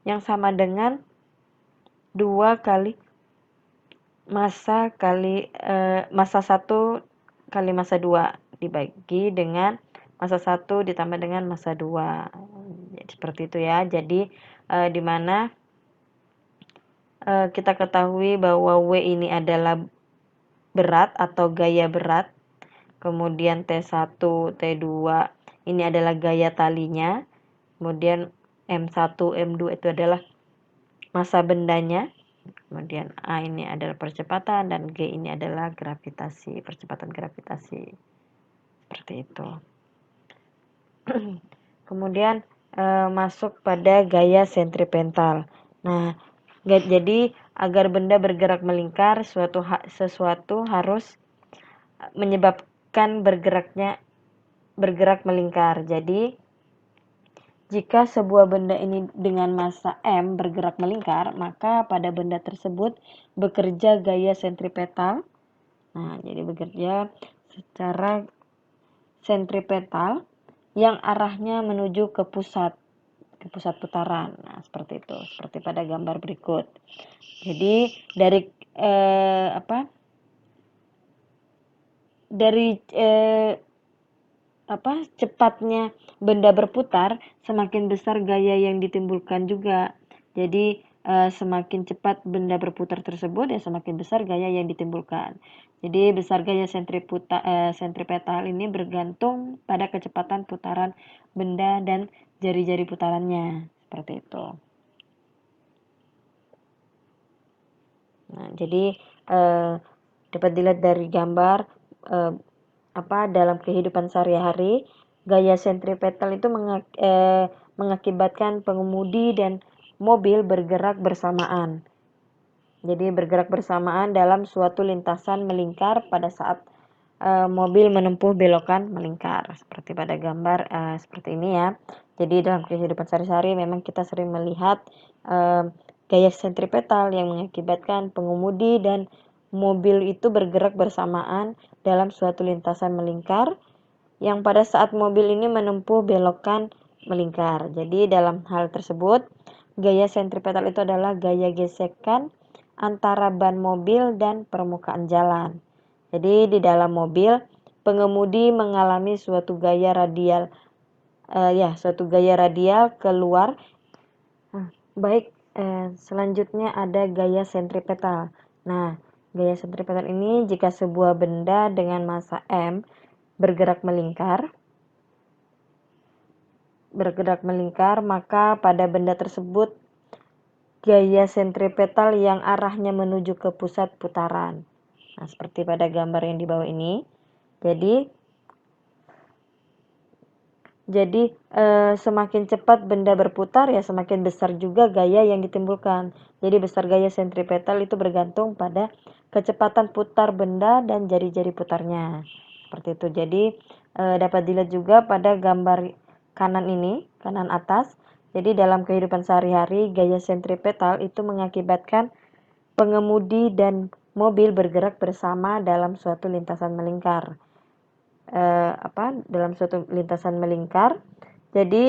yang sama dengan 2 kali massa 1 kali massa 2 dibagi dengan massa 1 ditambah dengan massa 2. Jadi, seperti itu ya. Jadi di mana kita ketahui bahwa W ini adalah berat atau gaya berat. Kemudian T1, T2 ini adalah gaya talinya. Kemudian M1, M2 itu adalah massa bendanya. Kemudian A ini adalah percepatan dan G ini adalah gravitasi, percepatan gravitasi. Seperti itu. Kemudian masuk pada gaya sentripetal. Nah, jadi agar benda bergerak melingkar, sesuatu harus menyebabkan bergerak melingkar. Jadi Jika sebuah benda ini dengan massa M bergerak melingkar, maka pada benda tersebut bekerja gaya sentripetal. Nah, jadi bekerja secara sentripetal yang arahnya menuju ke pusat putaran. Nah, seperti itu, seperti pada gambar berikut. Jadi dari cepatnya benda berputar, semakin besar gaya yang ditimbulkan juga. Jadi semakin cepat benda berputar tersebut, ya semakin besar gaya yang ditimbulkan. Jadi besar gaya sentripetal ini bergantung pada kecepatan putaran benda dan jari-jari putarannya, seperti itu. Nah, jadi dapat dilihat dari gambar dalam kehidupan sehari-hari, gaya sentripetal itu mengakibatkan pengemudi dan mobil bergerak bersamaan. Jadi bergerak bersamaan dalam suatu lintasan melingkar pada saat mobil menempuh belokan melingkar, seperti pada gambar seperti ini ya. Jadi dalam kehidupan sehari-hari memang kita sering melihat gaya sentripetal yang mengakibatkan pengemudi dan mobil itu bergerak bersamaan dalam suatu lintasan melingkar yang pada saat mobil ini menempuh belokan melingkar. Jadi dalam hal tersebut, gaya sentripetal itu adalah gaya gesekan antara ban mobil dan permukaan jalan. Jadi di dalam mobil, pengemudi mengalami suatu gaya radial keluar. Baik, selanjutnya ada gaya sentripetal. Nah, gaya sentripetal ini jika sebuah benda dengan massa M bergerak melingkar, maka pada benda tersebut gaya sentripetal yang arahnya menuju ke pusat putaran. Nah, seperti pada gambar yang di bawah ini. Jadi semakin cepat benda berputar, ya semakin besar juga gaya yang ditimbulkan. Jadi besar gaya sentripetal itu bergantung pada kecepatan putar benda dan jari-jari putarnya. Seperti itu. Jadi dapat dilihat juga pada gambar kanan atas. Jadi dalam kehidupan sehari-hari, gaya sentripetal itu mengakibatkan pengemudi dan mobil bergerak bersama dalam suatu lintasan melingkar. Jadi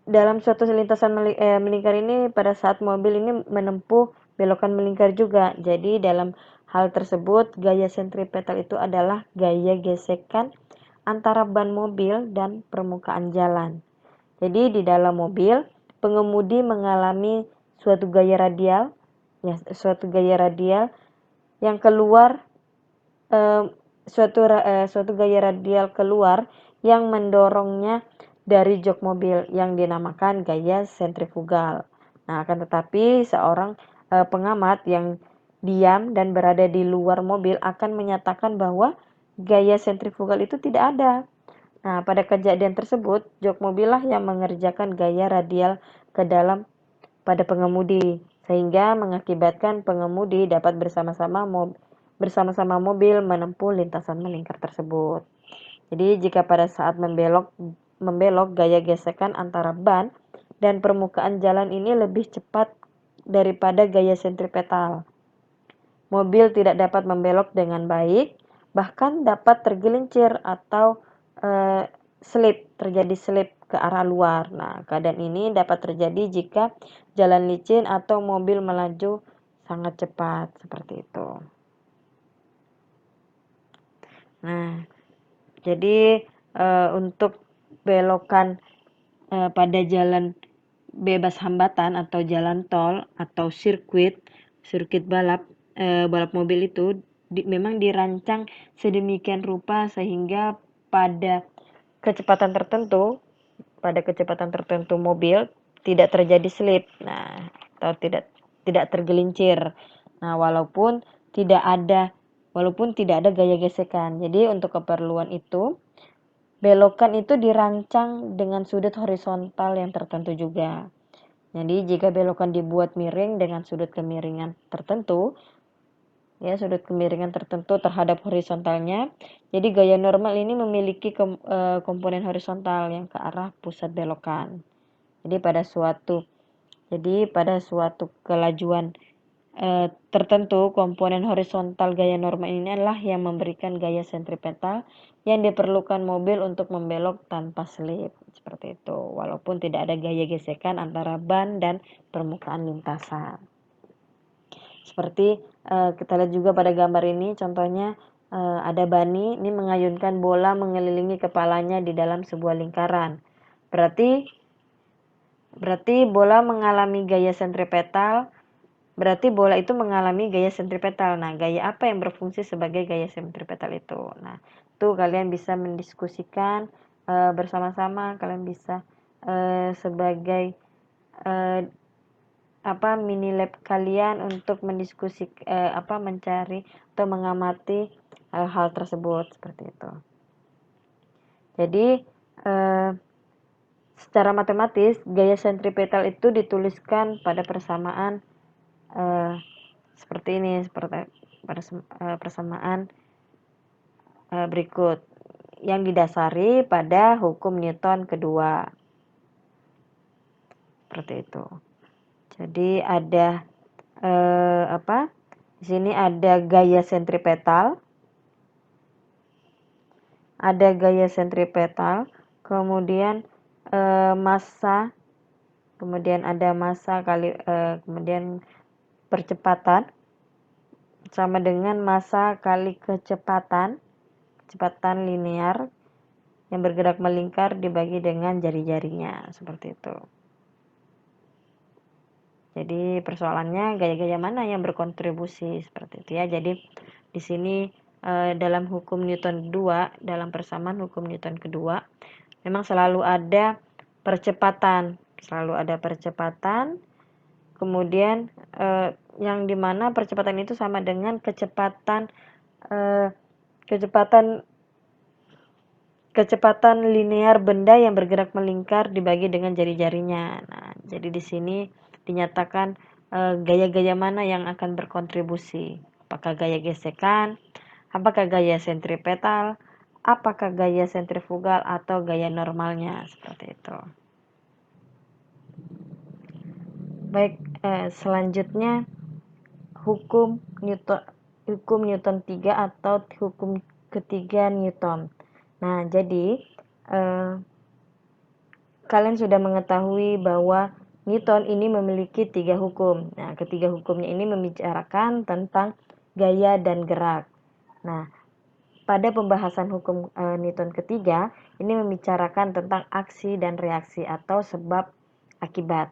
dalam suatu lintasan melingkar ini, pada saat mobil ini menempuh belokan melingkar juga. Jadi dalam hal tersebut, gaya sentripetal itu adalah gaya gesekan antara ban mobil dan permukaan jalan. Jadi di dalam mobil, pengemudi mengalami suatu gaya radial yang keluar suatu gaya radial keluar yang mendorongnya dari jok mobil yang dinamakan gaya sentrifugal. Nah, akan tetapi seorang pengamat yang diam dan berada di luar mobil akan menyatakan bahwa gaya sentrifugal itu tidak ada. Nah, pada kejadian tersebut, jok mobil lah yang mengerjakan gaya radial ke dalam pada pengemudi, sehingga mengakibatkan pengemudi dapat bersama-sama mobil menempuh lintasan melingkar tersebut. Jadi jika pada saat membelok gaya gesekan antara ban dan permukaan jalan ini lebih cepat daripada gaya sentripetal, mobil tidak dapat membelok dengan baik, bahkan dapat tergelincir atau terjadi slip ke arah luar. Nah, keadaan ini dapat terjadi jika jalan licin atau mobil melaju sangat cepat, seperti itu. Nah, jadi untuk belokan pada jalan bebas hambatan atau jalan tol atau sirkuit balap mobil itu memang dirancang sedemikian rupa sehingga pada kecepatan tertentu mobil tidak terjadi slip, nah, atau tidak tergelincir. Nah, walaupun tidak ada gaya gesekan. Jadi untuk keperluan itu, belokan itu dirancang dengan sudut horizontal yang tertentu juga. Jadi jika belokan dibuat miring dengan sudut kemiringan tertentu terhadap horizontalnya, Jadi gaya normal ini memiliki komponen horizontal yang ke arah pusat belokan. Jadi pada suatu kelajuan tertentu, komponen horizontal gaya normal ini adalah yang memberikan gaya sentripetal yang diperlukan mobil untuk membelok tanpa slip. Seperti itu, walaupun tidak ada gaya gesekan antara ban dan permukaan lintasan. Seperti kita lihat juga pada gambar ini, contohnya ada Bani ini mengayunkan bola mengelilingi kepalanya di dalam sebuah lingkaran. Berarti bola mengalami gaya sentripetal. Berarti bola itu mengalami gaya sentripetal. Nah, gaya apa yang berfungsi sebagai gaya sentripetal itu? Nah, itu kalian bisa mendiskusikan bersama-sama. Kalian bisa sebagai mini lab kalian untuk mencari atau mengamati hal tersebut seperti itu. Jadi secara matematis gaya sentripetal itu dituliskan pada persamaan seperti ini, seperti pada persamaan berikut yang didasari pada hukum Newton kedua. Seperti itu. Jadi ada di sini ada gaya sentripetal. Ada gaya sentripetal, kemudian massa, kemudian ada massa kemudian percepatan sama dengan massa kali kecepatan linear yang bergerak melingkar dibagi dengan jari-jarinya, seperti itu. Jadi persoalannya gaya-gaya mana yang berkontribusi seperti itu ya. Jadi di sini dalam hukum Newton kedua, dalam persamaan hukum Newton kedua, memang selalu ada percepatan, kemudian yang dimana percepatan itu sama dengan kecepatan linear benda yang bergerak melingkar dibagi dengan jari-jarinya. Nah, jadi di sini dinyatakan gaya-gaya mana yang akan berkontribusi. Apakah gaya gesekan, apakah gaya sentripetal, apakah gaya sentrifugal atau gaya normalnya, seperti itu. Baik, selanjutnya hukum Newton 3 atau hukum ketiga Newton. Nah, jadi kalian sudah mengetahui bahwa Newton ini memiliki 3 hukum. Nah, ketiga hukumnya ini membicarakan tentang gaya dan gerak. Nah, pada pembahasan hukum Newton ketiga, ini membicarakan tentang aksi dan reaksi atau sebab akibat.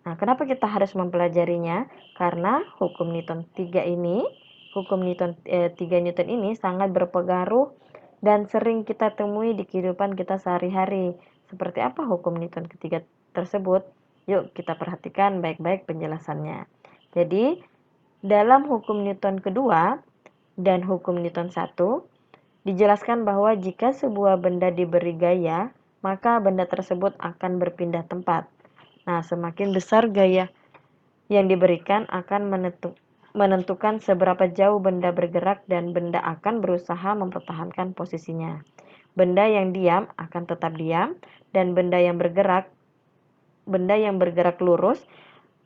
Nah, kenapa kita harus mempelajarinya? Karena hukum Newton 3 ini, hukum Newton 3 Newton ini sangat berpengaruh dan sering kita temui di kehidupan kita sehari-hari. Seperti apa hukum Newton ketiga tersebut? Yuk kita perhatikan baik-baik penjelasannya. Jadi, dalam hukum Newton kedua dan hukum Newton 1, dijelaskan bahwa jika sebuah benda diberi gaya, maka benda tersebut akan berpindah tempat. Nah, semakin besar gaya yang diberikan akan menentukan seberapa jauh benda bergerak dan benda akan berusaha mempertahankan posisinya. Benda yang diam akan tetap diam dan benda yang bergerak lurus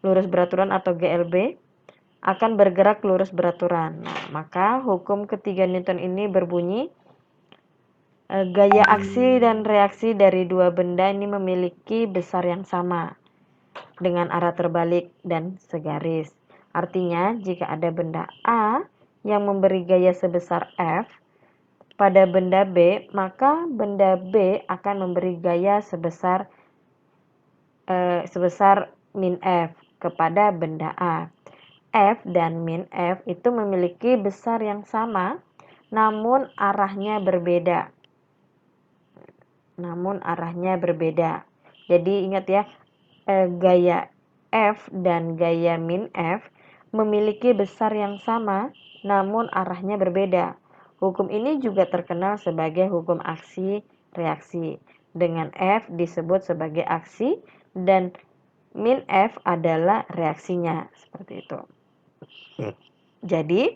beraturan atau GLB akan bergerak lurus beraturan. Nah, maka hukum ketiga Newton ini berbunyi gaya aksi dan reaksi dari dua benda ini memiliki besar yang sama dengan arah terbalik dan segaris. Artinya, jika ada benda A yang memberi gaya sebesar F pada benda B, maka benda B akan memberi gaya sebesar min F kepada benda A. F dan min F itu memiliki besar yang sama, namun arahnya berbeda. Jadi ingat ya, gaya F dan gaya min F memiliki besar yang sama, namun arahnya berbeda. Hukum ini juga terkenal sebagai hukum aksi-reaksi. Dengan F disebut sebagai aksi dan min F adalah reaksinya. Seperti itu. Jadi,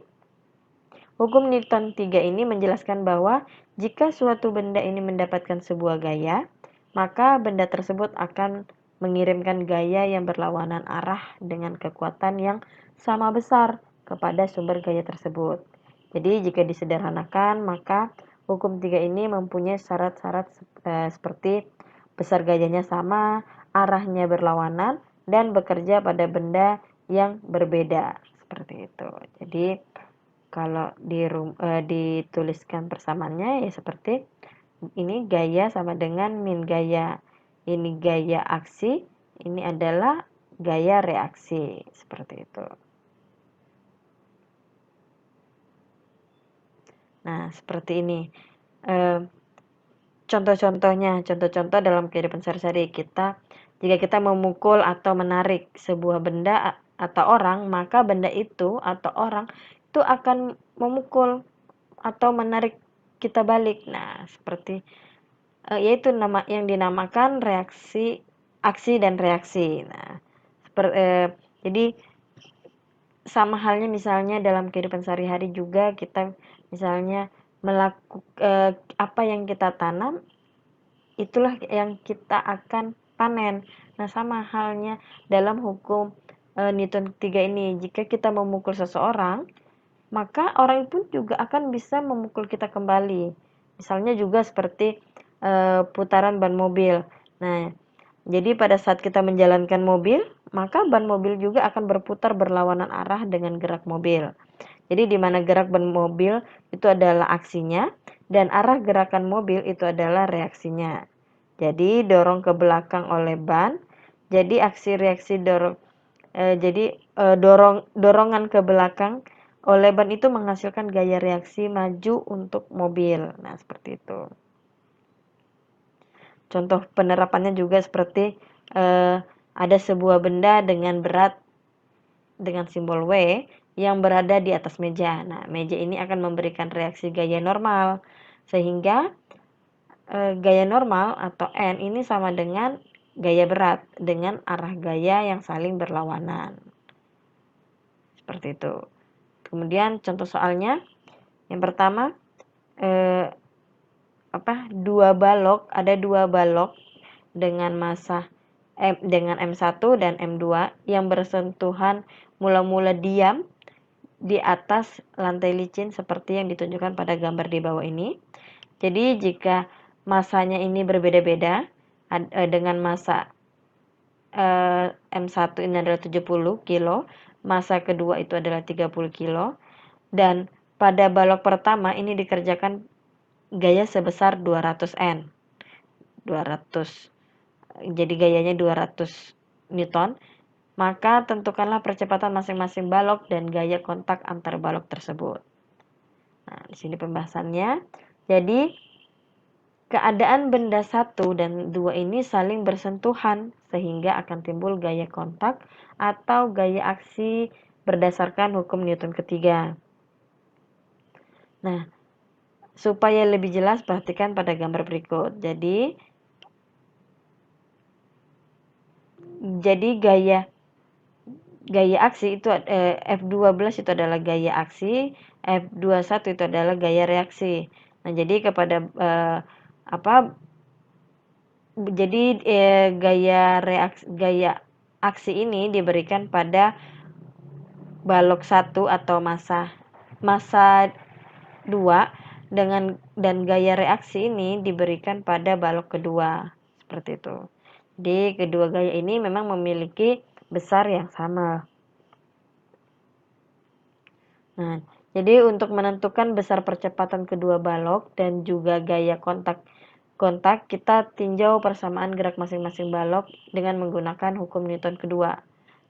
Hukum Newton 3 ini menjelaskan bahwa jika suatu benda ini mendapatkan sebuah gaya, maka benda tersebut akan mengirimkan gaya yang berlawanan arah dengan kekuatan yang sama besar kepada sumber gaya tersebut. Jadi jika disederhanakan, maka hukum 3 ini mempunyai syarat-syarat seperti besar gayanya sama, arahnya berlawanan, dan bekerja pada benda yang berbeda. Seperti itu. Jadi kalau dituliskan persamaannya ya seperti ini, gaya sama dengan min gaya. Ini gaya aksi, ini adalah gaya reaksi. Seperti itu. Nah, seperti ini. Contoh-contohnya, contoh-contoh dalam kehidupan sehari-hari kita, jika kita memukul atau menarik sebuah benda atau orang, maka benda itu atau orang itu akan memukul atau menarik kita balik. Nah, seperti yaitu nama yang dinamakan reaksi, aksi dan reaksi. Nah, jadi sama halnya misalnya dalam kehidupan sehari-hari juga kita misalnya apa yang kita tanam itulah yang kita akan panen. Nah, sama halnya dalam hukum Newton 3 ini, jika kita memukul seseorang, maka orang pun juga akan bisa memukul kita kembali. Misalnya juga seperti putaran ban mobil. Nah, jadi pada saat kita menjalankan mobil, maka ban mobil juga akan berputar berlawanan arah dengan gerak mobil. Jadi di mana gerak ban mobil itu adalah aksinya dan arah gerakan mobil itu adalah reaksinya. Jadi dorong ke belakang oleh ban. Jadi aksi reaksi dorongan ke belakang oleh ban itu menghasilkan gaya reaksi maju untuk mobil. Nah, seperti itu. Contoh penerapannya juga seperti ada sebuah benda dengan berat dengan simbol W yang berada di atas meja. Nah, meja ini akan memberikan reaksi gaya normal sehingga gaya normal atau N ini sama dengan gaya berat dengan arah gaya yang saling berlawanan. Seperti itu. Kemudian contoh soalnya yang pertama ada dua balok dengan massa dengan M1 dan M2 yang bersentuhan mula-mula diam di atas lantai licin seperti yang ditunjukkan pada gambar di bawah ini. Jadi jika massanya ini berbeda-beda dengan massa M1 ini adalah 70 kilo, massa kedua itu adalah 30 kilo, dan pada balok pertama ini dikerjakan gaya sebesar 200 N. 200. Jadi gayanya 200 Newton. Maka tentukanlah percepatan masing-masing balok dan gaya kontak antar balok tersebut. Nah, di sini pembahasannya. Jadi keadaan benda 1 dan 2 ini saling bersentuhan sehingga akan timbul gaya kontak atau gaya aksi berdasarkan hukum Newton ketiga. Nah, supaya lebih jelas perhatikan pada gambar berikut. Jadi gaya aksi itu F12 itu adalah gaya aksi, F21 itu adalah gaya reaksi. Nah, jadi gaya aksi ini diberikan pada balok 1 atau massa 2 dan gaya reaksi ini diberikan pada balok kedua. Seperti itu. Jadi kedua gaya ini memang memiliki besar yang sama. Nah, jadi untuk menentukan besar percepatan kedua balok dan juga gaya kontak kita tinjau persamaan gerak masing-masing balok dengan menggunakan hukum Newton kedua.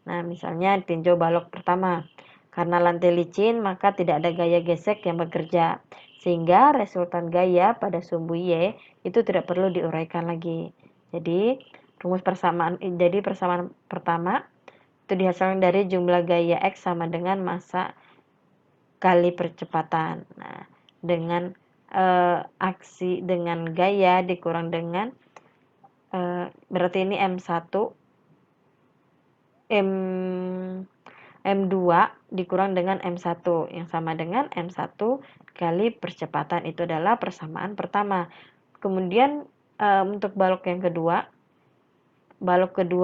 Nah, misalnya tinjau balok pertama. Karena lantai licin, maka tidak ada gaya gesek yang bekerja. Sehingga resultan gaya pada sumbu Y itu tidak perlu diuraikan lagi. Jadi, persamaan pertama itu dihasilkan dari jumlah gaya X sama dengan massa kali percepatan. Nah, dengan aksi dengan gaya dikurang dengan berarti ini M1 M2 dikurang dengan M1 yang sama dengan M1 kali percepatan. Itu adalah persamaan pertama. Kemudian untuk balok kedua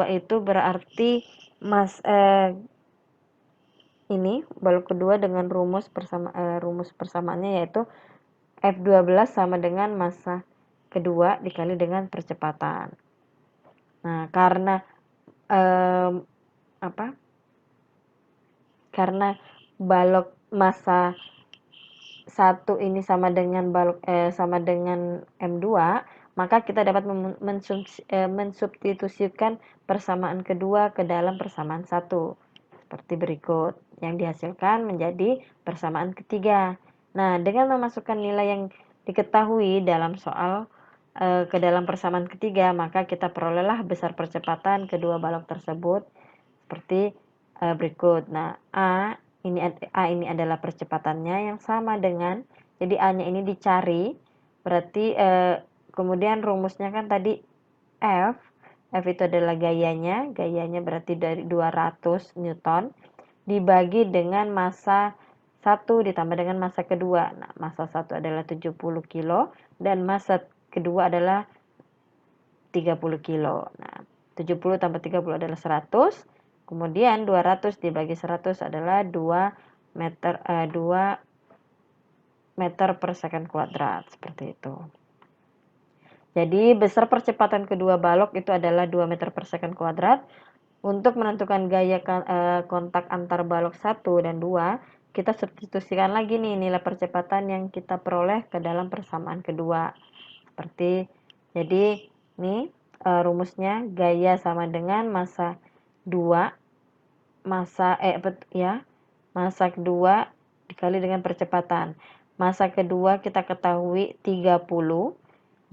itu berarti ini balok kedua dengan rumus persamaannya yaitu F12 sama dengan massa kedua dikali dengan percepatan. Nah, karena balok massa 1 ini sama dengan M2, maka kita dapat mensubstitusikan persamaan kedua ke dalam persamaan 1 seperti berikut, yang dihasilkan menjadi persamaan ketiga. Nah, dengan memasukkan nilai yang diketahui dalam soal ke dalam persamaan ketiga, maka kita perolehlah besar percepatan kedua balok tersebut seperti berikut. Nah, A ini adalah percepatannya yang sama dengan, jadi A-nya ini dicari, berarti kemudian rumusnya kan tadi F itu adalah gayanya berarti dari 200 Newton dibagi dengan massa 1 ditambah dengan massa kedua. Nah, massa 1 adalah 70 kilo dan massa kedua adalah 30 kilo. Nah, 70 tambah 30 adalah 100. Kemudian 200 dibagi 100 adalah 2 meter per second kuadrat, seperti itu. Jadi besar percepatan kedua balok itu adalah 2 meter per second kuadrat. Untuk menentukan gaya kontak antar balok 1 dan 2, kita substitusikan lagi nih nilai percepatan yang kita peroleh ke dalam persamaan kedua. Jadi ini rumusnya gaya sama dengan massa 2 massa kedua dikali dengan percepatan. Massa kedua kita ketahui 30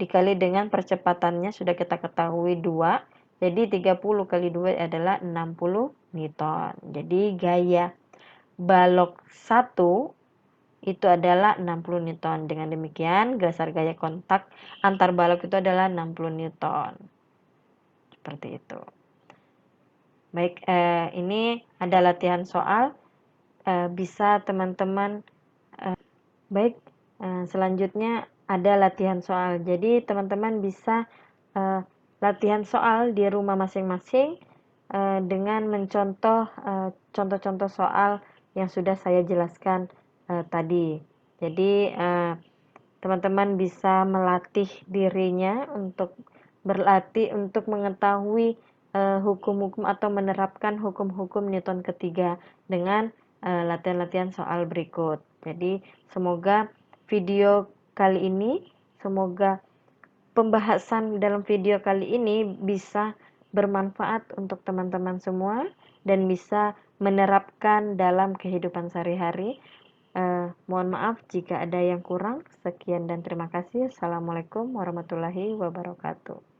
dikali dengan percepatannya sudah kita ketahui 2. Jadi 30 kali 2 adalah 60 Newton. Jadi gaya balok 1 itu adalah 60 Newton. Dengan demikian dasar gaya kontak antar balok itu adalah 60 Newton. Seperti itu. Baik, ini ada latihan soal, bisa teman-teman, selanjutnya ada latihan soal. Jadi teman-teman bisa latihan soal di rumah masing-masing dengan mencontoh contoh-contoh soal yang sudah saya jelaskan tadi. Jadi teman-teman bisa melatih dirinya untuk berlatih untuk mengetahui hukum-hukum atau menerapkan hukum-hukum Newton ketiga dengan latihan-latihan soal berikut. Jadi semoga pembahasan dalam video kali ini bisa bermanfaat untuk teman-teman semua dan bisa menerapkan dalam kehidupan sehari-hari. Mohon maaf jika ada yang kurang. Sekian dan terima kasih. Assalamualaikum warahmatullahi wabarakatuh.